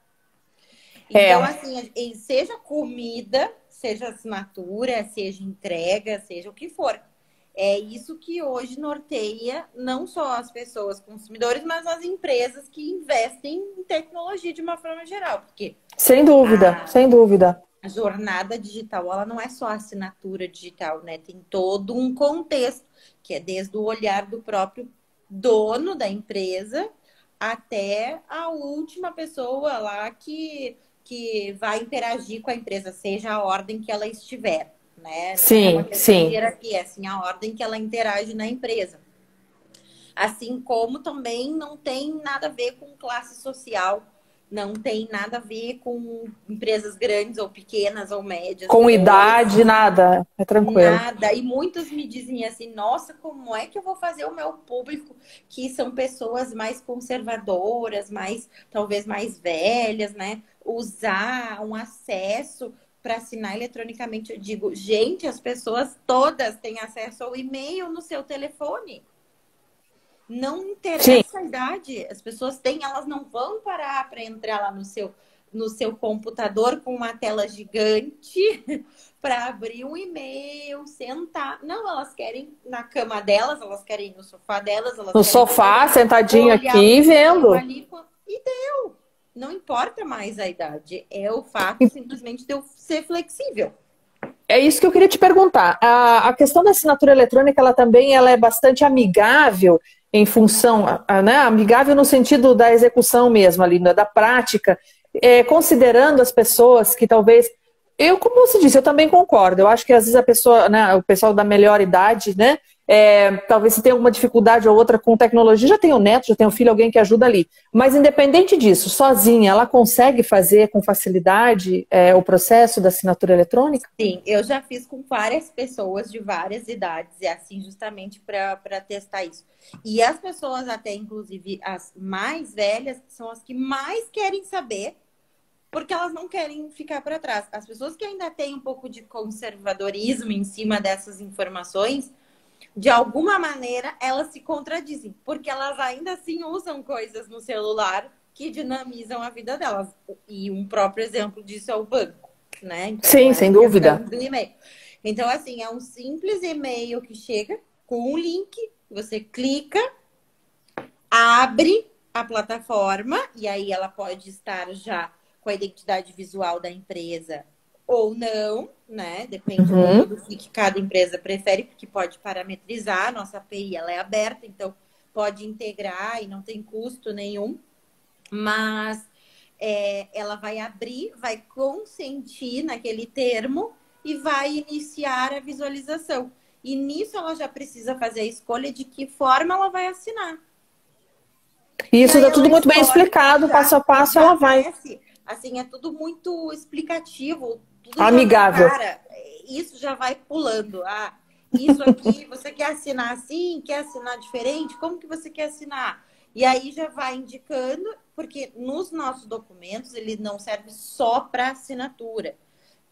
Speaker 2: Então, assim, seja comida, seja assinatura, seja entrega, seja o que for. É isso que hoje norteia não só as pessoas consumidores, mas as empresas que investem em tecnologia de uma forma geral. Porque
Speaker 1: sem dúvida, sem dúvida.
Speaker 2: A jornada digital, ela não é só assinatura digital, né? Tem todo um contexto, que é desde o olhar do próprio dono da empresa até a última pessoa lá que vai interagir com a empresa, seja a ordem que ela estiver, né?
Speaker 1: Sim,
Speaker 2: é uma questão
Speaker 1: sim.
Speaker 2: de hierarquia, assim, a ordem que ela interage na empresa. Assim como também não tem nada a ver com classe social, não tem nada a ver com empresas grandes ou pequenas ou médias.
Speaker 1: Com idade, nada. É tranquilo.
Speaker 2: Nada. E muitos me dizem assim, nossa, como é que eu vou fazer o meu público, que são pessoas mais conservadoras, talvez mais velhas, né? Usar um acesso para assinar eletronicamente. Eu digo, gente, as pessoas todas têm acesso ao e-mail no seu telefone. Não interessa a idade, as pessoas têm, elas não vão parar para entrar lá no seu computador com uma tela gigante para abrir um e-mail, sentar. Não, elas querem na cama delas, elas querem no sofá delas, elas
Speaker 1: No
Speaker 2: querem
Speaker 1: sofá, sentadinho
Speaker 2: olhar
Speaker 1: aqui, vendo.
Speaker 2: ali e deu. Não importa mais a idade, é o fato simplesmente de eu ser flexível.
Speaker 1: É isso que eu queria te perguntar. A questão da assinatura eletrônica, ela é bastante amigável em função, né, amigável no sentido da execução mesmo ali, da prática, considerando as pessoas que talvez, como você disse, eu também concordo. Eu acho que às vezes a pessoa, né, o pessoal da melhor idade, né, talvez se tenha alguma dificuldade ou outra com tecnologia, já tem o neto, já tem o filho, alguém que ajuda ali. Mas independente disso, sozinha, ela consegue fazer com facilidade o processo da assinatura eletrônica?
Speaker 2: Sim, eu já fiz com várias pessoas de várias idades, e assim, justamente para testar isso. E as pessoas, até inclusive as mais velhas, são as que mais querem saber, porque elas não querem ficar para trás. As pessoas que ainda têm um pouco de conservadorismo em cima dessas informações, de alguma maneira, elas se contradizem, porque elas ainda assim usam coisas no celular que dinamizam a vida delas. E um próprio exemplo disso é o banco, né? Então,
Speaker 1: Sim, sem dúvida.
Speaker 2: Do e-mail. Então, assim, é um simples e-mail que chega com um link, você clica, abre a plataforma, e aí ela pode estar já com a identidade visual da empresa ou não, né? Depende muito do que cada empresa prefere, porque pode parametrizar. Nossa API, ela é aberta, então pode integrar e não tem custo nenhum. Mas ela vai abrir, vai consentir naquele termo e vai iniciar a visualização. E nisso ela já precisa fazer a escolha de que forma ela vai assinar.
Speaker 1: Isso está tudo muito bem explicado, passo a passo ela vai.
Speaker 2: Assim, é tudo muito explicativo. Tudo
Speaker 1: amigável.
Speaker 2: Cara, isso já vai pulando. Ah, isso aqui, você quer assinar assim? Quer assinar diferente? Como que você quer assinar? E aí já vai indicando, porque nos nossos documentos ele não serve só para assinatura.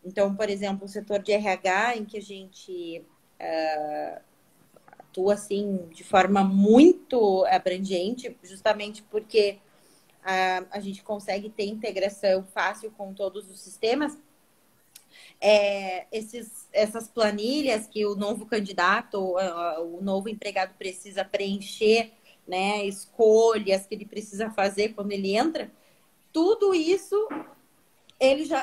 Speaker 2: Então, por exemplo, o setor de RH, em que a gente atua assim de forma muito abrangente, justamente porque a gente consegue ter integração fácil com todos os sistemas. Essas planilhas que o novo candidato, o novo empregado precisa preencher, né, escolhas que ele precisa fazer quando ele entra, tudo isso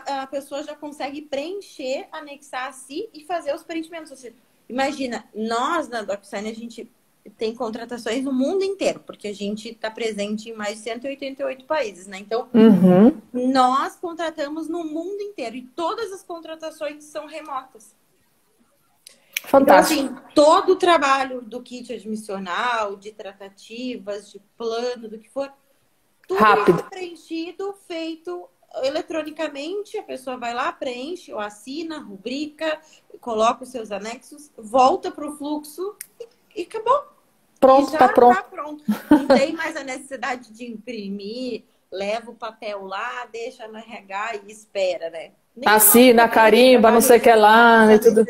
Speaker 2: a pessoa já consegue preencher, anexar a si e fazer os preenchimentos. Ou seja, imagina, nós na DocuSign a gente tem contratações no mundo inteiro, porque a gente está presente em mais de 188 países, né? Então, nós contratamos no mundo inteiro e todas as contratações são remotas.
Speaker 1: Fantástico.
Speaker 2: Então, assim, todo o trabalho do kit admissional, de tratativas, de plano, do que for, tudo
Speaker 1: rápido.
Speaker 2: isso preenchido, feito eletronicamente, a pessoa vai lá, preenche, ou assina, rubrica, coloca os seus anexos, volta para o fluxo e acabou.
Speaker 1: Pronto, tá pronto.
Speaker 2: Tá pronto. Não tem mais a necessidade de imprimir, leva o papel lá, deixa no RH e espera, né?
Speaker 1: Assina, carimba, não sei o que lá, e tudo.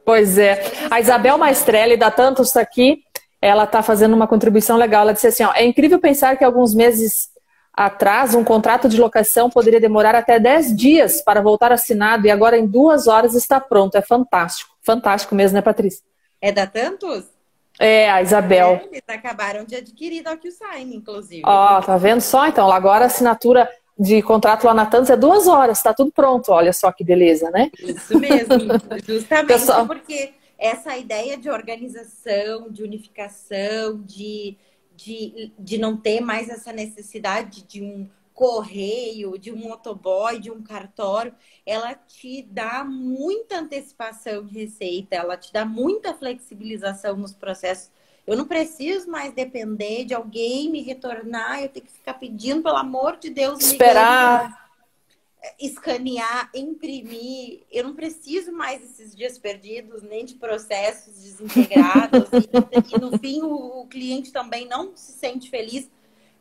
Speaker 1: Pois é. A Isabel Maestrelli, da Tantos aqui, ela está fazendo uma contribuição legal. Ela disse assim, ó, é incrível pensar que alguns meses atrás um contrato de locação poderia demorar até 10 dias para voltar assinado e agora em 2 horas está pronto. É fantástico. Fantástico mesmo, né, Patrícia?
Speaker 2: É da Tantos?
Speaker 1: É, a Isabel.
Speaker 2: Eles acabaram de adquirir DocuSign, inclusive.
Speaker 1: Ó, tá vendo só? Então, agora a assinatura de contrato lá na Tantos é 2 horas, tá tudo pronto. Olha só que beleza, né?
Speaker 2: Isso mesmo. Justamente porque essa ideia de organização, de unificação, de não ter mais essa necessidade de um correio, de um motoboy, de um cartório, ela te dá muita antecipação de receita, ela te dá muita flexibilização nos processos. Eu não preciso mais depender de alguém me retornar, eu tenho que ficar pedindo, pelo amor de Deus,
Speaker 1: esperar,
Speaker 2: escanear, imprimir. Eu não preciso mais desses dias perdidos, nem de processos desintegrados. E no fim, o cliente também não se sente feliz.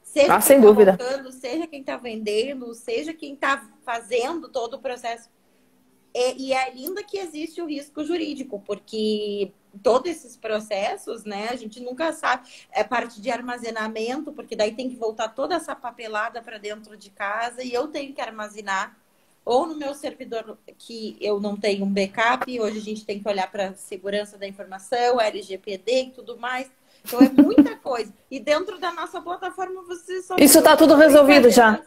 Speaker 2: Seja
Speaker 1: sem
Speaker 2: quem está
Speaker 1: dúvida.
Speaker 2: voltando, seja quem está vendendo, seja quem está fazendo todo o processo. E é ainda que existe o risco jurídico, porque todos esses processos, né? A gente nunca sabe. É parte de armazenamento, porque daí tem que voltar toda essa papelada para dentro de casa e eu tenho que armazenar ou no meu servidor, que eu não tenho um backup. Hoje a gente tem que olhar para a segurança da informação, LGPD e tudo mais. Então é muita coisa. E dentro da nossa plataforma você só...
Speaker 1: Isso tá tudo resolvido já.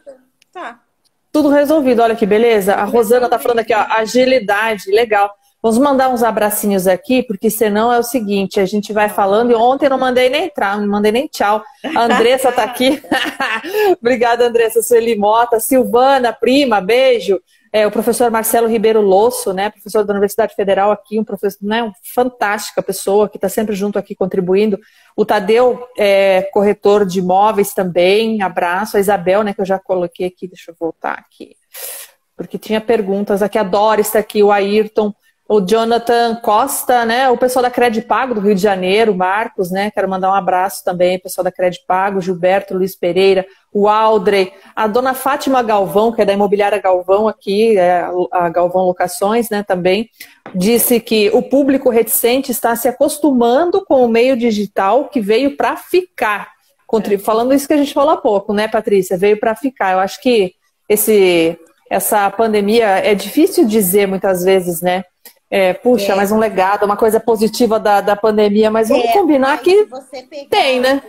Speaker 2: Tá.
Speaker 1: Tudo resolvido, olha que beleza. A Rosana tá falando aqui, ó, agilidade, legal. Vamos mandar uns abracinhos aqui, porque senão é o seguinte, a gente vai falando e ontem eu não mandei nem entrar, não mandei nem tchau. A Andressa tá aqui. Obrigada, Andressa. Sueli Mota, Silvana, prima, beijo. O professor Marcelo Ribeiro Losso, né, professor da Universidade Federal aqui, um professor, né, fantástica pessoa que está sempre junto aqui contribuindo. O Tadeu, corretor de imóveis também, abraço. A Isabel, né, que eu já coloquei aqui, deixa eu voltar aqui, porque tinha perguntas aqui. A Doris está aqui, o Ayrton, o Jonathan Costa, né, o pessoal da Credipago do Rio de Janeiro, Marcos, né, quero mandar um abraço também, pessoal da Credipago, Gilberto Luiz Pereira, o Aldrey, a dona Fátima Galvão, que é da Imobiliária Galvão aqui, a Galvão Locações, né, também, disse que o público reticente está se acostumando com o meio digital que veio para ficar. Falando isso que a gente falou há pouco, né, Patrícia, veio para ficar. Eu acho que essa pandemia é difícil dizer muitas vezes, né? Mais um legado, uma coisa positiva da pandemia, mas vamos combinar que
Speaker 2: você
Speaker 1: tem, né?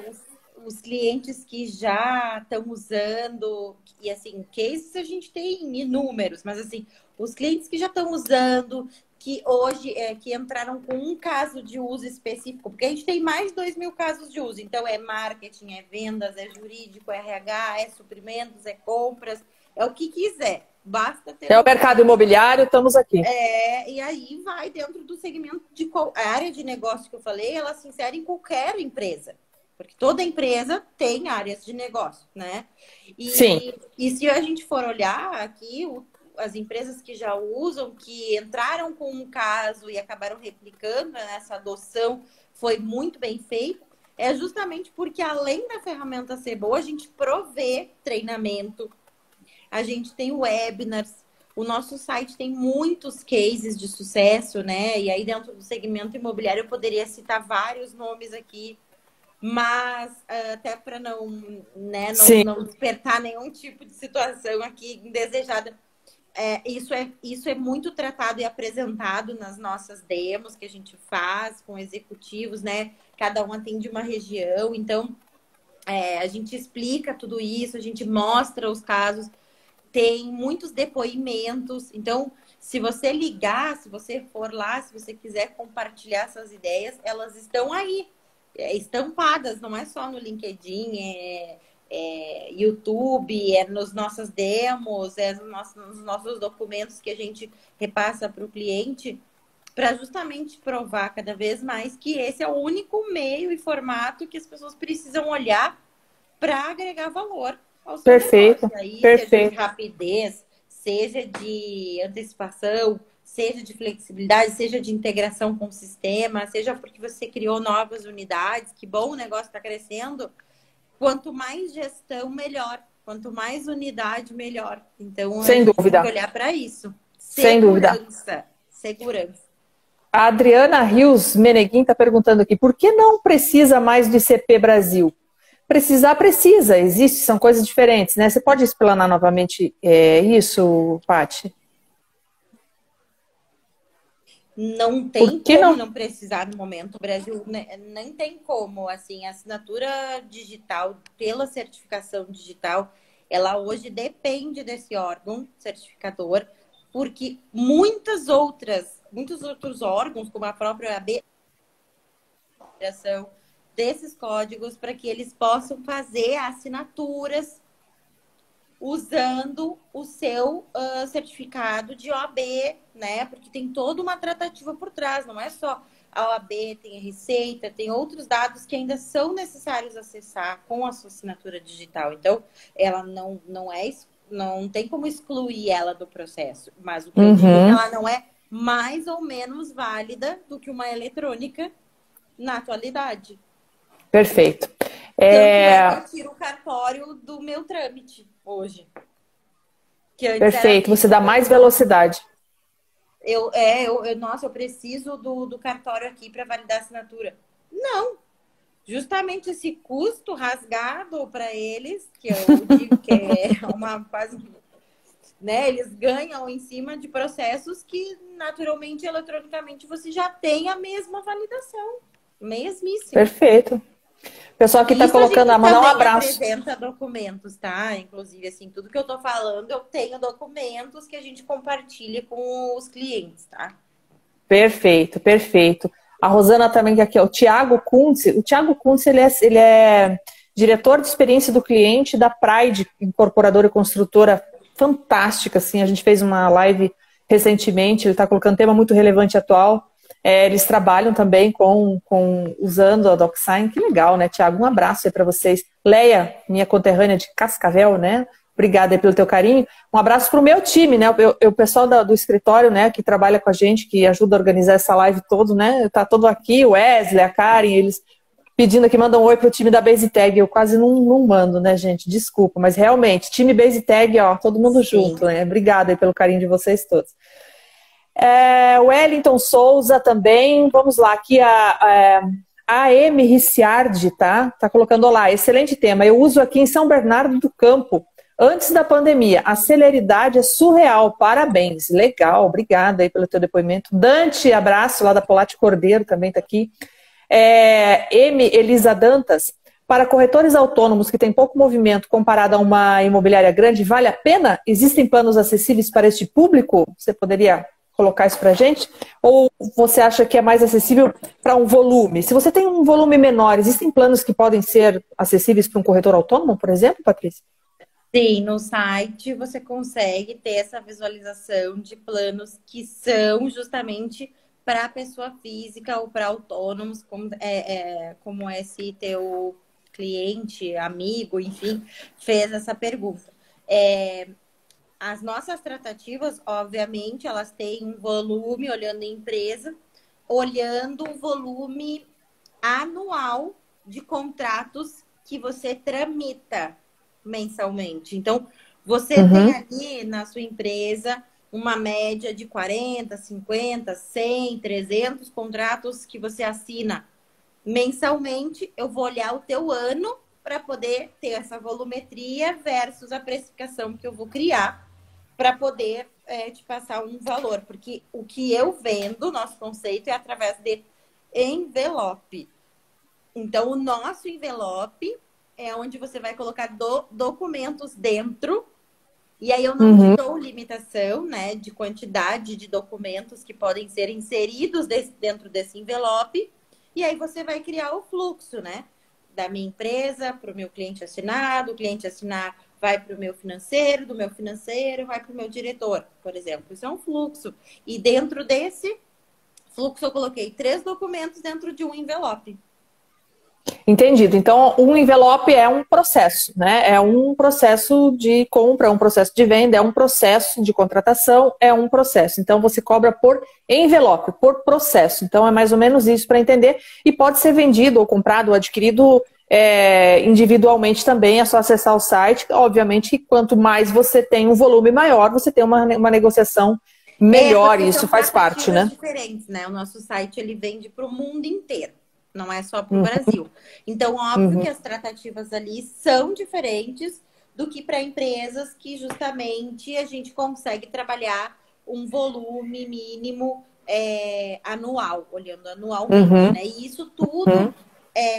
Speaker 2: Os clientes que já estão usando, e assim, cases a gente tem inúmeros, mas assim, os clientes que já estão usando, que hoje que entraram com um caso de uso específico, porque a gente tem mais de 2.000 casos de uso, então é marketing, é vendas, é jurídico, é RH, é suprimentos, é compras, é o que quiser. Basta ter.
Speaker 1: É o mercado imobiliário, estamos aqui.
Speaker 2: E aí vai dentro do segmento de a área de negócio que eu falei, ela se insere em qualquer empresa. Porque toda empresa tem áreas de negócio, né?
Speaker 1: Sim.
Speaker 2: E se a gente for olhar aqui, as empresas que já usam, que entraram com um caso e acabaram replicando, né, essa adoção, foi muito bem feito. É justamente porque, além da ferramenta ser boa, a gente provê treinamento. A gente tem webinars, o nosso site tem muitos cases de sucesso, né? E aí dentro do segmento imobiliário eu poderia citar vários nomes aqui, mas até para não despertar nenhum tipo de situação aqui indesejada. Isso é muito tratado e apresentado nas nossas demos que a gente faz com executivos, né? Cada um atende uma região, então a gente explica tudo isso, a gente mostra os casos. Tem muitos depoimentos. Então, se você ligar, se você for lá, se você quiser compartilhar essas ideias, elas estão aí, estampadas, não é só no LinkedIn, YouTube, nos nossas demos, nos nossos documentos que a gente repassa para o cliente, para justamente provar cada vez mais que esse é o único meio e formato que as pessoas precisam olhar para agregar valor.
Speaker 1: Perfeito,
Speaker 2: aí,
Speaker 1: perfeito.
Speaker 2: Seja de rapidez, seja de antecipação, seja de flexibilidade, seja de integração com o sistema, seja porque você criou novas unidades, que bom, o negócio está crescendo. Quanto mais gestão, melhor. Quanto mais unidade, melhor. Então,
Speaker 1: sem dúvida,
Speaker 2: tem que olhar para isso.
Speaker 1: Sem dúvida.
Speaker 2: Segurança.
Speaker 1: A Adriana Rios Meneguin está perguntando aqui, por que não precisa mais de CP Brasil? Precisar, precisa, existe, são coisas diferentes, né? Você pode explanar novamente isso, Paty?
Speaker 2: Não tem como não precisar no momento. O Brasil nem tem como. Assim, a assinatura digital, pela certificação digital, ela hoje depende desse órgão certificador, porque muitos outros órgãos, como a própria OAB, desses códigos para que eles possam fazer assinaturas usando o seu certificado de OAB, né? Porque tem toda uma tratativa por trás, não é só a OAB, tem a Receita, tem outros dados que ainda são necessários acessar com a sua assinatura digital. Então, ela não tem como excluir ela do processo, mas o que eu digo é que ela não é mais ou menos válida do que uma eletrônica na atualidade.
Speaker 1: Perfeito.
Speaker 2: Eu tiro o cartório do meu trâmite hoje.
Speaker 1: Perfeito, você dá mais velocidade.
Speaker 2: Nossa, eu preciso do cartório aqui para validar a assinatura. Não, justamente esse custo rasgado para eles, que eu digo que é uma quase, né? Eles ganham em cima de processos que naturalmente, eletronicamente, você já tem a mesma validação. Mesmíssima.
Speaker 1: Perfeito. O pessoal aqui está
Speaker 2: Isso a
Speaker 1: colocando,
Speaker 2: gente
Speaker 1: mandar um
Speaker 2: também
Speaker 1: abraço.
Speaker 2: apresenta documentos, tá? Inclusive, assim, tudo que eu tô falando, eu tenho documentos que a gente compartilha com os clientes, tá?
Speaker 1: Perfeito, perfeito. A Rosana também, que aqui é o Tiago Kuntz. O Tiago Kuntz, ele é diretor de experiência do cliente da Pride, incorporadora e construtora fantástica, assim. A gente fez uma live recentemente, ele está colocando um tema muito relevante e atual. Eles trabalham também usando a DocSign. Que legal, né, Tiago? Um abraço aí para vocês. Leia, minha conterrânea de Cascavel, né? Obrigada aí pelo teu carinho. Um abraço para o meu time, né? O pessoal do escritório, né, que trabalha com a gente, que ajuda a organizar essa live todo, né? Tá todo aqui, o Wesley, a Karen, eles pedindo aqui, mandam um oi pro time da Base Tag. Eu quase não mando, né, gente? Desculpa, mas realmente, time Base Tag, ó, todo mundo
Speaker 2: Sim.
Speaker 1: junto, né? Obrigada aí pelo carinho de vocês todos. O Wellington Souza também, vamos lá, aqui a M. Ricciardi, tá? Tá colocando, olá, excelente tema. Eu uso aqui em São Bernardo do Campo, antes da pandemia. A celeridade é surreal, parabéns. Legal, obrigada aí pelo teu depoimento. Dante, abraço, lá da Polate Cordeiro, também tá aqui. M. Elisa Dantas, para corretores autônomos que têm pouco movimento comparado a uma imobiliária grande, vale a pena? Existem planos acessíveis para este público? Você poderia colocar isso para a gente? Ou você acha que é mais acessível para um volume? Se você tem um volume menor, existem planos que podem ser acessíveis para um corretor autônomo, por exemplo, Patrícia?
Speaker 2: Sim, no site você consegue ter essa visualização de planos que são justamente para pessoa física ou para autônomos, como esse teu cliente, amigo, enfim, fez essa pergunta. As nossas tratativas, obviamente, elas têm um volume, olhando em empresa, olhando o volume anual de contratos que você tramita mensalmente. Então, você tem ali na sua empresa uma média de 40, 50, 100, 300 contratos que você assina mensalmente. Eu vou olhar o teu ano para poder ter essa volumetria versus a precificação que eu vou criar para poder te passar um valor. Porque o que eu vendo, nosso conceito, é através de envelope. Então, o nosso envelope é onde você vai colocar documentos dentro. E aí eu não te dou limitação, né, de quantidade de documentos que podem ser inseridos dentro desse envelope. E aí você vai criar o fluxo, né, da minha empresa para o meu cliente assinar, do cliente assinar vai para o meu financeiro, do meu financeiro vai para o meu diretor, por exemplo. Isso é um fluxo. E dentro desse fluxo eu coloquei 3 documentos dentro de um envelope.
Speaker 1: Entendido. Então, um envelope é um processo, né? É um processo de compra, é um processo de venda, é um processo de contratação, é um processo. Então, você cobra por envelope, por processo. Então, é mais ou menos isso para entender. E pode ser vendido, ou comprado, ou adquirido individualmente também. É só acessar o site. Obviamente que quanto mais você tem um volume maior, você tem uma negociação melhor. E isso faz parte, né?
Speaker 2: Diferentes, né? O nosso site ele vende para o mundo inteiro. Não é só para o Brasil. Então, óbvio que as tratativas ali são diferentes do que para empresas que justamente a gente consegue trabalhar um volume mínimo anual, olhando anualmente, né? E isso tudo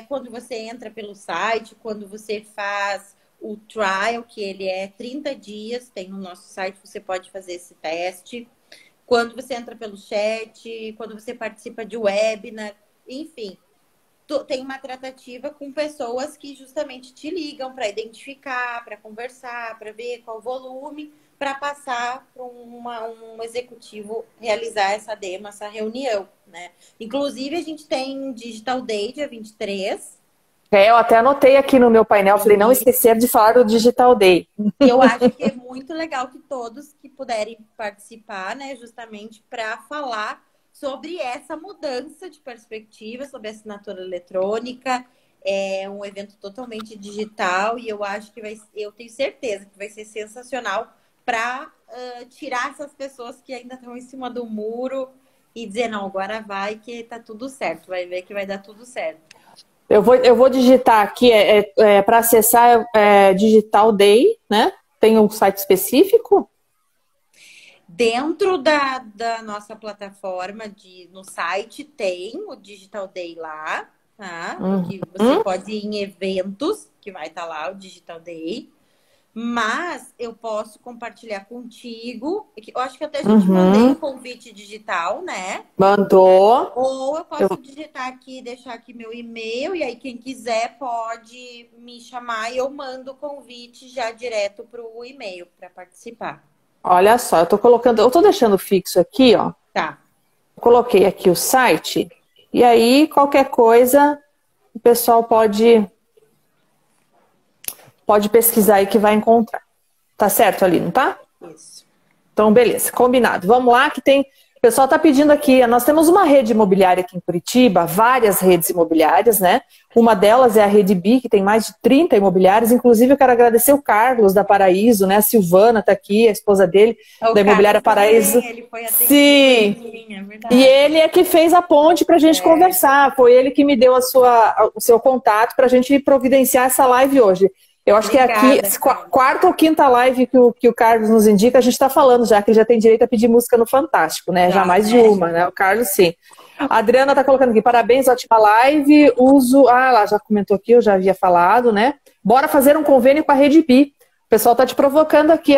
Speaker 2: quando você entra pelo site, quando você faz o trial, que ele é 30 dias, tem no nosso site, você pode fazer esse teste. Quando você entra pelo chat, quando você participa de webinar, enfim. Tem uma tratativa com pessoas que justamente te ligam para identificar, para conversar, para ver qual o volume, para passar para um executivo realizar essa demo, essa reunião, né? Inclusive, a gente tem Digital Day, dia 23.
Speaker 1: Eu até anotei aqui no meu painel, falei, não esquecer de falar do Digital Day.
Speaker 2: E eu acho que é muito legal que todos que puderem participar, né, justamente para falar sobre essa mudança de perspectiva, sobre a assinatura eletrônica. É um evento totalmente digital e eu acho que eu tenho certeza que vai ser sensacional para tirar essas pessoas que ainda estão em cima do muro e dizer, não, agora vai que tá tudo certo, vai ver que vai dar tudo certo.
Speaker 1: Eu vou digitar aqui, para acessar Digital Day, né? Tem um site específico?
Speaker 2: Dentro da nossa plataforma, no site, tem o Digital Day lá, tá? Que você pode ir em eventos, que vai estar lá o Digital Day. Mas eu posso compartilhar contigo. Eu acho que até a gente mandei um convite digital, né?
Speaker 1: Mandou.
Speaker 2: Ou eu posso digitar aqui, deixar aqui meu e-mail, e aí quem quiser pode me chamar e eu mando o convite já direto para o e-mail para participar.
Speaker 1: Olha só, eu tô deixando fixo aqui, ó.
Speaker 2: Tá.
Speaker 1: Coloquei aqui o site, e aí qualquer coisa o pessoal pode pesquisar aí que vai encontrar. Tá certo ali, não tá?
Speaker 2: Isso.
Speaker 1: Então, beleza, combinado. Vamos lá, que tem. O pessoal está pedindo aqui. Nós temos uma rede imobiliária aqui em Curitiba, várias redes imobiliárias, né? Uma delas é a Rede Bi, que tem mais de 30 imobiliárias. Inclusive, eu quero agradecer o Carlos da Paraíso, né? A Silvana está aqui, a esposa dele, da Imobiliária Paraíso.
Speaker 2: Ele foi
Speaker 1: Sim. E ele é que fez a ponte para a gente conversar. Foi ele que me deu o seu contato para a gente providenciar essa live hoje. Eu acho que é aqui, quarta ou quinta live que o Carlos nos indica, a gente está falando já, que ele já tem direito a pedir música no Fantástico, né? Já mais de uma, né? O Carlos, sim. A Adriana está colocando aqui, parabéns, ótima live, lá, já comentou aqui, eu já havia falado, né? Bora fazer um convênio com a Rede Bi. O pessoal está te provocando aqui,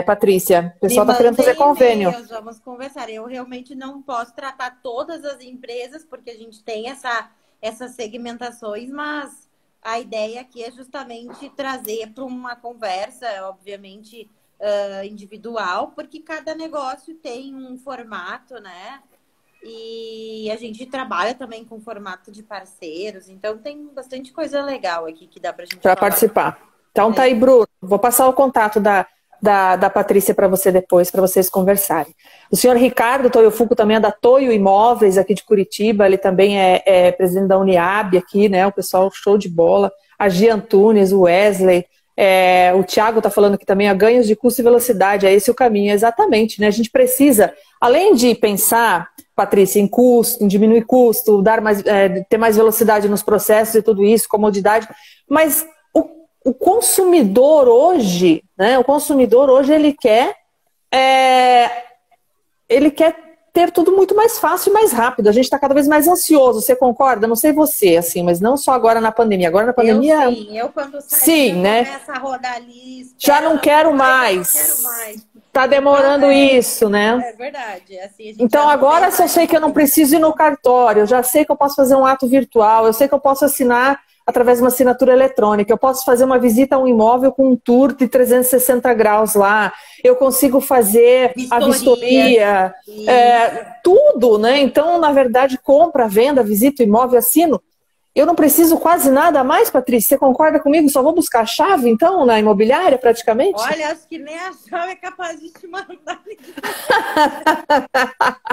Speaker 1: Patrícia. O pessoal está querendo fazer convênio.
Speaker 2: Vamos conversar. Eu realmente não posso tratar todas as empresas, porque a gente tem essas segmentações, mas a ideia aqui é justamente trazer para uma conversa, obviamente, individual, porque cada negócio tem um formato, né? E a gente trabalha também com formato de parceiros, então tem bastante coisa legal aqui que dá para a gente falar.
Speaker 1: Participar. Então tá aí, Bruno. Vou passar o contato da Patrícia para você depois, para vocês conversarem. O senhor Ricardo Toyofuco também é da Toyo Imóveis aqui de Curitiba, ele também é presidente da Uniab aqui, né? O pessoal show de bola. A Gia Antunes, o Wesley, o Thiago está falando aqui também, ganhos de custo e velocidade, é esse o caminho, exatamente, né? A gente precisa, além de pensar, Patrícia, em custo, em diminuir custo, ter mais velocidade nos processos e tudo isso, comodidade, mas o consumidor hoje, né? O consumidor hoje ele quer ter tudo muito mais fácil e mais rápido. A gente está cada vez mais ansioso. Você concorda? Não sei você, assim, mas não só agora na pandemia. Agora na pandemia.
Speaker 2: Eu quando saio,
Speaker 1: né?
Speaker 2: Começa a rodar lista.
Speaker 1: Já não quero mais. Tá demorando isso, né?
Speaker 2: É verdade. Assim,
Speaker 1: então agora, se eu sei que eu não preciso ir no cartório, eu já sei que eu posso fazer um ato virtual, eu sei que eu posso assinar através de uma assinatura eletrônica, eu posso fazer uma visita a um imóvel com um tour de 360 graus lá, eu consigo fazer a vistoria, tudo, né? Então, na verdade, compra, venda, visita o imóvel, assino. Eu não preciso quase nada mais, Patrícia? Você concorda comigo? Só vou buscar a chave, então, na imobiliária, praticamente?
Speaker 2: Olha, acho que nem a chave é capaz de te mandar.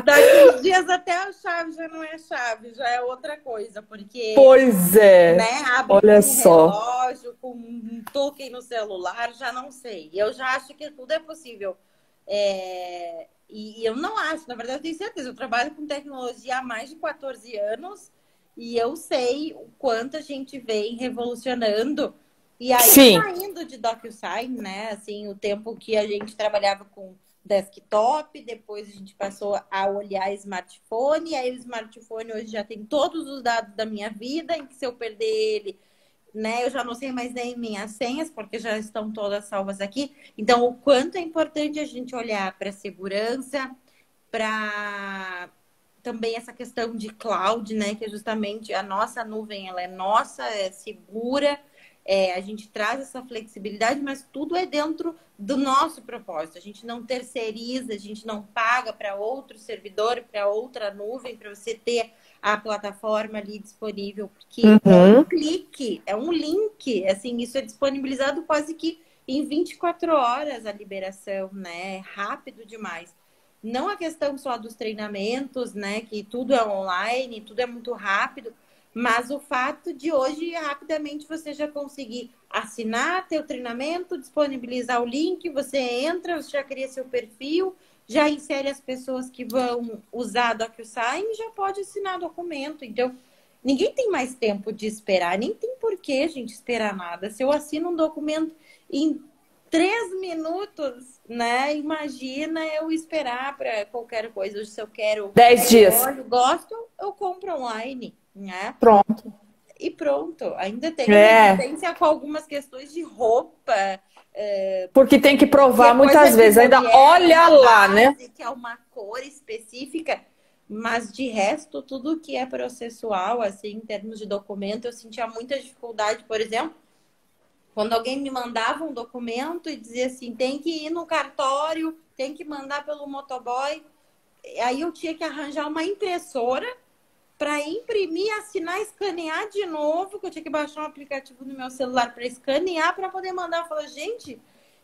Speaker 2: Daqui uns dias até a chave já não é chave, já é outra coisa, porque...
Speaker 1: Pois é,
Speaker 2: né, abre
Speaker 1: olha
Speaker 2: com um
Speaker 1: só.
Speaker 2: relógio, com um token no celular, já não sei. Eu já acho que tudo é possível. E eu não acho, na verdade, eu tenho certeza. Eu trabalho com tecnologia há mais de 14 anos e eu sei o quanto a gente vem revolucionando. E aí, saindo de DocuSign, né? Assim, o tempo que a gente trabalhava com desktop, depois a gente passou a olhar smartphone, e aí o smartphone hoje já tem todos os dados da minha vida, em que se eu perder ele, né, eu já não sei mais nem minhas senhas, porque já estão todas salvas aqui. Então, o quanto é importante a gente olhar para a segurança, para também essa questão de cloud, né, que é justamente a nossa nuvem, ela é nossa, é segura, a gente traz essa flexibilidade, mas tudo é dentro do nosso propósito. A gente não terceiriza, a gente não paga para outro servidor, para outra nuvem, para você ter a plataforma ali disponível, porque é um clique, é um link, assim, isso é disponibilizado quase que em 24 horas a liberação, né? É rápido demais. Não a questão só dos treinamentos, né? Que tudo é online, tudo é muito rápido, Mas o fato de hoje, rapidamente, você já conseguir assinar teu treinamento, disponibilizar o link, você entra, você já cria seu perfil, já insere as pessoas que vão usar a DocuSign e já pode assinar o documento. Então, ninguém tem mais tempo de esperar, nem tem por que a gente esperar nada. Se eu assino um documento em 3 minutos, né? Imagina eu esperar para qualquer coisa. Se eu quero
Speaker 1: 10 dias.
Speaker 2: gosto, eu compro online, né?
Speaker 1: Pronto.
Speaker 2: E pronto. Ainda tem
Speaker 1: É,
Speaker 2: resistência com algumas questões de roupa.
Speaker 1: porque tem que provar
Speaker 2: Que é coisa
Speaker 1: muitas
Speaker 2: de
Speaker 1: vezes. Ainda
Speaker 2: mulher,
Speaker 1: olha
Speaker 2: uma
Speaker 1: lá, né?
Speaker 2: base, que é uma cor específica. Mas de resto, tudo que é processual, assim, em termos de documento, eu sentia muita dificuldade, por exemplo, quando alguém me mandava um documento e dizia assim, tem que ir no cartório, tem que mandar pelo motoboy. Aí eu tinha que arranjar uma impressora para imprimir, assinar, escanear de novo, que eu tinha que baixar um aplicativo no meu celular para escanear, para poder mandar. Eu falei, gente,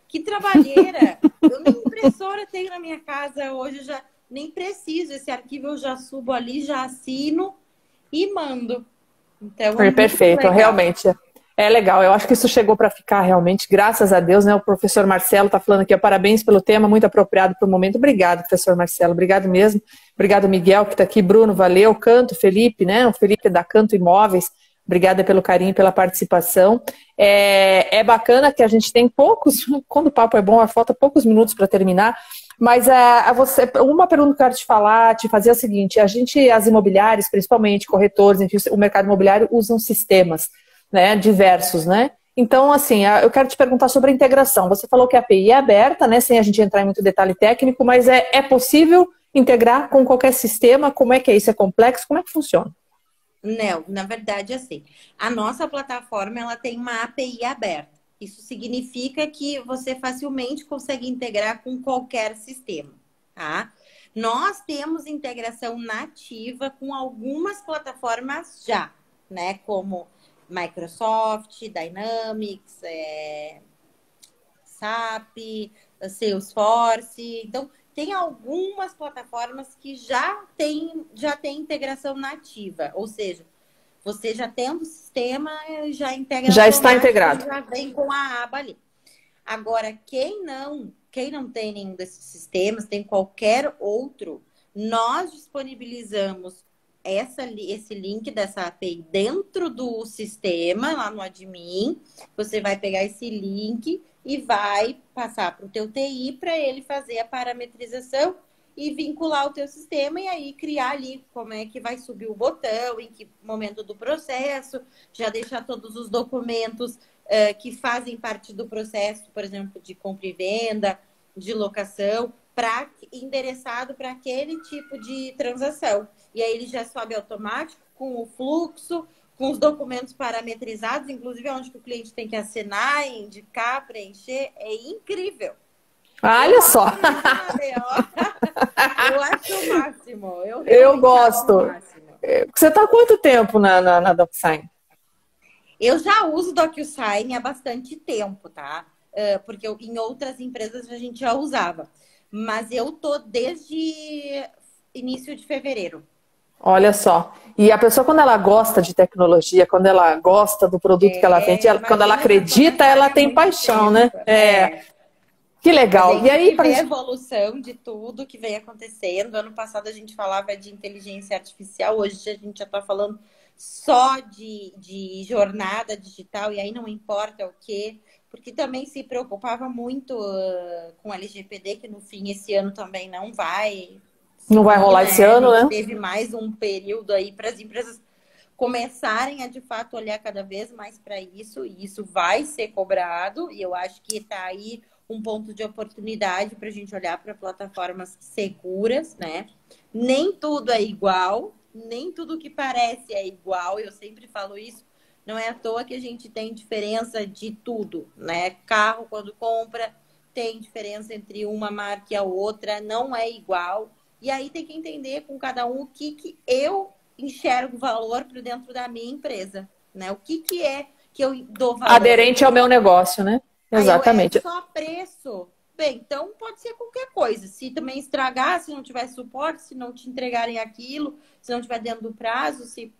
Speaker 2: que trabalheira! Eu nem impressora tenho na minha casa hoje, eu já nem preciso. Esse arquivo eu já subo ali, já assino e mando. Então é
Speaker 1: É
Speaker 2: muito
Speaker 1: perfeito,
Speaker 2: legal.
Speaker 1: realmente. É legal, eu acho que isso chegou para ficar realmente, graças a Deus, né? O professor Marcelo está falando aqui, ó, parabéns pelo tema, muito apropriado para o momento. Obrigado, professor Marcelo, obrigado mesmo. Obrigado, Miguel, que está aqui, Bruno, valeu, Canto, Felipe, né? O Felipe é da Canto Imóveis, obrigada pelo carinho e pela participação. É bacana que a gente tem poucos, quando o papo é bom, falta poucos minutos para terminar, mas uma pergunta que eu quero te falar, te fazer é a seguinte, as imobiliárias, principalmente corretores, enfim, o mercado imobiliário usam sistemas, né, diversos, né? Então, assim, eu quero te perguntar sobre a integração. Você falou que a API é aberta, né, sem a gente entrar em muito detalhe técnico, mas é possível integrar com qualquer sistema? Como é que é isso? É complexo? Como é que funciona?
Speaker 2: Não, na verdade, assim, a nossa plataforma ela tem uma API aberta. Isso significa que você facilmente consegue integrar com qualquer sistema, tá? Nós temos integração nativa com algumas plataformas já, né? Como Microsoft, Dynamics, SAP, Salesforce. Então, tem algumas plataformas que já tem integração nativa, ou seja, você já tendo o sistema, já integra
Speaker 1: Já está
Speaker 2: automático e
Speaker 1: integrado.
Speaker 2: já vem com a aba ali. Agora, quem não tem nenhum desses sistemas, tem qualquer outro, nós disponibilizamos esse link dessa API dentro do sistema, lá no admin. Você vai pegar esse link e vai passar para o teu TI para ele fazer a parametrização e vincular o teu sistema e aí criar ali como é que vai subir o botão, em que momento do processo, já deixar todos os documentos que fazem parte do processo, por exemplo, de compra e venda, de locação, endereçado para aquele tipo de transação. E aí ele já sobe automático com o fluxo, com os documentos parametrizados, inclusive onde que o cliente tem que assinar, indicar, preencher. É incrível.
Speaker 1: Olha só.
Speaker 2: Eu acho o máximo. Eu
Speaker 1: Eu
Speaker 2: realmente acho o
Speaker 1: gosto.
Speaker 2: máximo.
Speaker 1: Você está há quanto tempo na DocSign?
Speaker 2: Eu já uso DocuSign há bastante tempo, tá? Porque em outras empresas a gente já usava. Mas eu tô desde início de fevereiro.
Speaker 1: Olha só. E a pessoa, quando ela gosta de tecnologia, quando ela gosta do produto que ela vende, quando ela
Speaker 2: Imagina, eu já tô
Speaker 1: acredita,
Speaker 2: nessa
Speaker 1: ela
Speaker 2: área há
Speaker 1: tem
Speaker 2: muito
Speaker 1: paixão, né?
Speaker 2: tempo.
Speaker 1: Que
Speaker 2: A
Speaker 1: legal. E aí,
Speaker 2: gente vê a evolução de tudo que vem acontecendo. Ano passado a gente falava de inteligência artificial, hoje a gente já está falando só de jornada digital, e aí não importa o quê, porque também se preocupava muito com LGPD, que no fim esse ano também não vai
Speaker 1: não vai
Speaker 2: seguir,
Speaker 1: rolar
Speaker 2: né?
Speaker 1: esse
Speaker 2: A
Speaker 1: ano,
Speaker 2: gente
Speaker 1: né?
Speaker 2: teve mais um período aí para as empresas começarem a de fato olhar cada vez mais para isso, e isso vai ser cobrado, e eu acho que está aí um ponto de oportunidade para a gente olhar para plataformas seguras, né? Nem tudo é igual, nem tudo que parece é igual, eu sempre falo isso. Não é à toa que a gente tem diferença de tudo, né? Carro, quando compra, tem diferença entre uma marca e a outra, não é igual. E aí tem que entender com cada um o que eu enxergo valor para dentro da minha empresa, né? O que é que eu dou valor?
Speaker 1: Aderente ao meu negócio, né?
Speaker 2: Aí é
Speaker 1: Exatamente.
Speaker 2: só preço. Bem, então pode ser qualquer coisa. Se também estragar, se não tiver suporte, se não te entregarem aquilo, se não tiver dentro do prazo, se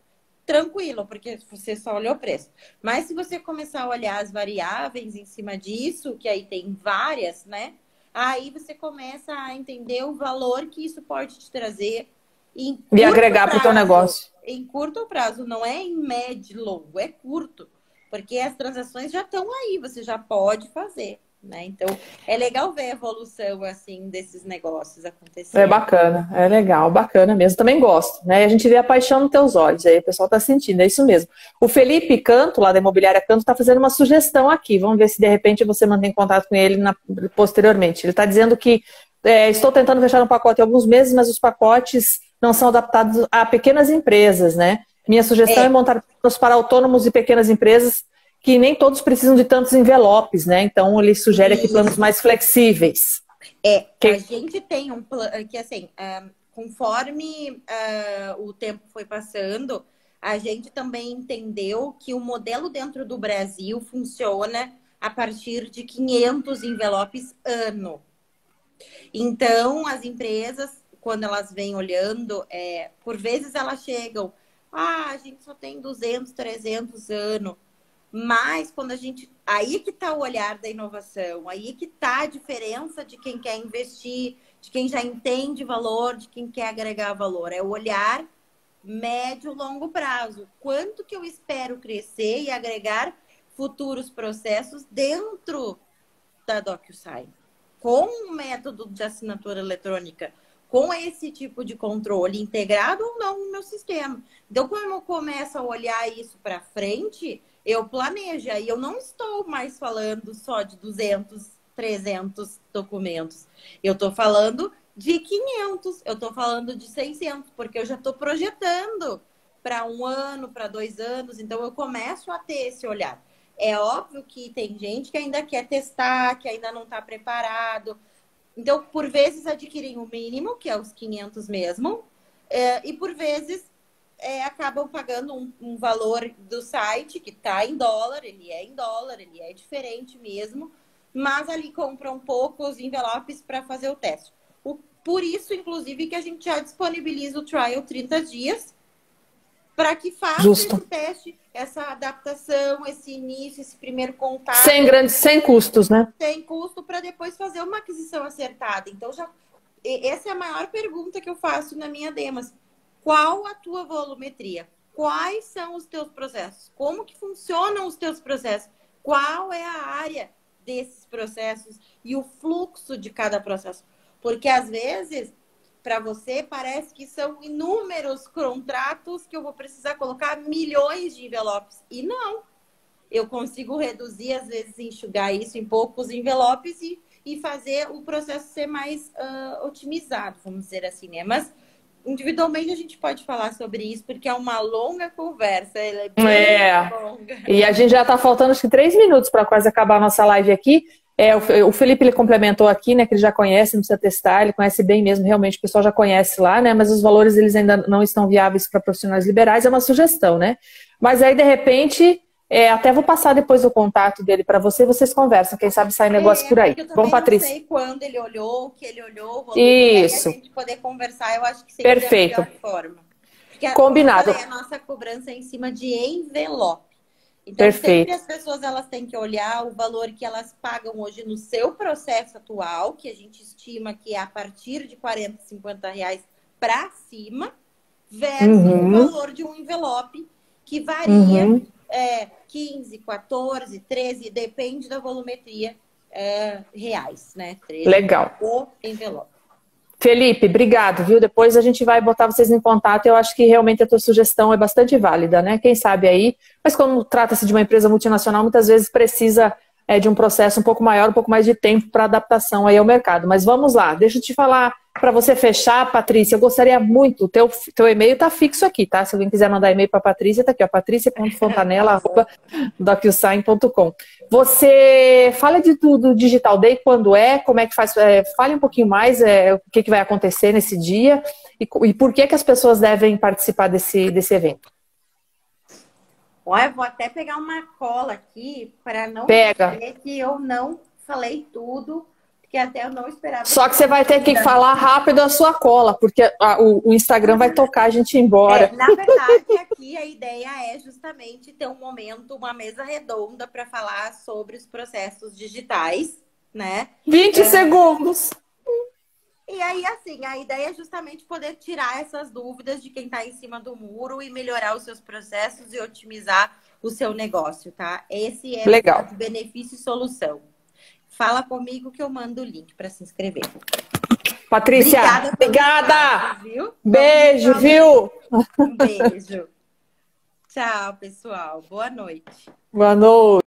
Speaker 2: tranquilo, porque você só olhou o preço. Mas se você começar a olhar as variáveis em cima disso, que aí tem várias, né? Aí você começa a entender o valor que isso pode te trazer em
Speaker 1: E
Speaker 2: curto
Speaker 1: agregar para o teu
Speaker 2: prazo.
Speaker 1: negócio.
Speaker 2: Em curto prazo, não é em médio e longo, é curto. Porque as transações já estão aí, você já pode fazer, né? Então, é legal ver a evolução, assim, desses negócios
Speaker 1: É
Speaker 2: acontecendo.
Speaker 1: bacana, é legal, bacana mesmo. Também gosto, né? A gente vê a paixão nos teus olhos, aí o pessoal tá sentindo, é isso mesmo. O Felipe Canto, lá da Imobiliária Canto, tá fazendo uma sugestão aqui. Vamos ver se de repente você mantém contato com ele posteriormente. Ele está dizendo que estou tentando fechar um pacote há alguns meses, mas os pacotes não são adaptados a pequenas empresas, né? Minha sugestão é montar planos para autônomos e pequenas empresas que nem todos precisam de tantos envelopes, né? Então ele sugere aqui planos mais flexíveis.
Speaker 2: A gente tem um plano que, assim, conforme o tempo foi passando, a gente também entendeu que o modelo dentro do Brasil funciona a partir de 500 envelopes ano. Então, as empresas, quando elas vêm olhando, por vezes elas chegam, a gente só tem 200, 300 ano. Mas quando a gente... Aí que está o olhar da inovação, aí que está a diferença de quem quer investir, de quem já entende valor, de quem quer agregar valor. É o olhar médio, longo prazo. Quanto que eu espero crescer e agregar futuros processos dentro da DocuSign? Com um método de assinatura eletrônica, com esse tipo de controle integrado ou não no meu sistema. Então, quando eu começo a olhar isso para frente, eu planejo. E eu não estou mais falando só de 200, 300 documentos. Eu estou falando de 500, eu estou falando de 600, porque eu já estou projetando para 1 ano, para 2 anos. Então, eu começo a ter esse olhar. É óbvio que tem gente que ainda quer testar, que ainda não está preparado. Então, por vezes, adquirem o mínimo, que é os 500 mesmo, e por vezes acabam pagando um valor do site que está em dólar, ele é diferente mesmo, mas ali compram poucos envelopes para fazer o teste. Por isso, inclusive, que a gente já disponibiliza o trial 30 dias, para que faça esse teste, essa adaptação, esse início, esse primeiro contato.
Speaker 1: Sem custos, né?
Speaker 2: Sem custo, para depois fazer uma aquisição acertada. Então, essa é a maior pergunta que eu faço na minha Demos. Qual a tua volumetria? Quais são os teus processos? Como que funcionam os teus processos? Qual é a área desses processos e o fluxo de cada processo? Porque, às vezes... Para você, parece que são inúmeros contratos que eu vou precisar colocar milhões de envelopes. E não. Eu consigo reduzir, às vezes, enxugar isso em poucos envelopes e fazer o processo ser mais otimizado, vamos dizer assim, né? Mas, individualmente, a gente pode falar sobre isso, porque é uma longa conversa. Ela é bem longa.
Speaker 1: E a gente já está faltando, acho que 3 minutos para quase acabar a nossa live aqui. O Felipe, ele complementou aqui, né, que ele já conhece, não precisa testar, ele conhece bem mesmo, realmente, o pessoal já conhece lá, né, mas os valores, eles ainda não estão viáveis para profissionais liberais, é uma sugestão, né, mas aí, de repente, até vou passar depois o contato dele para vocês conversam, quem sabe sai negócio por aí.
Speaker 2: Eu
Speaker 1: Bom, Patrícia?
Speaker 2: Não sei quando ele olhou, o que ele olhou,
Speaker 1: Isso.
Speaker 2: A gente poder conversar, eu acho que seria
Speaker 1: perfeito.
Speaker 2: a melhor forma. Porque,
Speaker 1: combinado.
Speaker 2: Como eu falei, a nossa cobrança é em cima de envelope. Então,
Speaker 1: Perfeito.
Speaker 2: sempre as pessoas elas têm que olhar o valor que elas pagam hoje no seu processo atual, que a gente estima que é a partir de 40, 50 reais para cima, versus o valor de um envelope que varia 15, 14, 13, depende da volumetria reais, né? 13
Speaker 1: Legal.
Speaker 2: O envelope.
Speaker 1: Felipe, obrigado, viu? Depois a gente vai botar vocês em contato. Eu acho que realmente a tua sugestão é bastante válida, né? Quem sabe aí. Mas como trata-se de uma empresa multinacional, muitas vezes precisa de um processo um pouco maior, um pouco mais de tempo para adaptação aí ao mercado. Mas vamos lá, deixa eu te falar, para você fechar, Patrícia, eu gostaria muito, teu e-mail está fixo aqui, tá? Se alguém quiser mandar e-mail para a Patrícia, tá aqui, ó, patricia.fontanella@docusign.com. Você fala do Digital Day, quando como é que faz? Fale um pouquinho mais o que vai acontecer nesse dia e por que as pessoas devem participar desse evento.
Speaker 2: Olha, vou até pegar uma cola aqui para não dizer que eu não falei tudo, que até eu não esperava.
Speaker 1: Só que você vai ter que falar rápido a sua cola, porque o Instagram vai tocar a gente ir embora.
Speaker 2: Na verdade, aqui a ideia é justamente ter um momento, uma mesa redonda para falar sobre os processos digitais, né?
Speaker 1: 20 segundos.
Speaker 2: E aí, assim, a ideia é justamente poder tirar essas dúvidas de quem está em cima do muro e melhorar os seus processos e otimizar o seu negócio, tá? Esse é
Speaker 1: Legal.
Speaker 2: o benefício e solução. Fala comigo que eu mando o link para se inscrever.
Speaker 1: Patrícia, obrigada!
Speaker 2: Espaço, viu?
Speaker 1: Beijo, viu?
Speaker 2: Um beijo. Tchau, pessoal. Boa noite.
Speaker 1: Boa noite.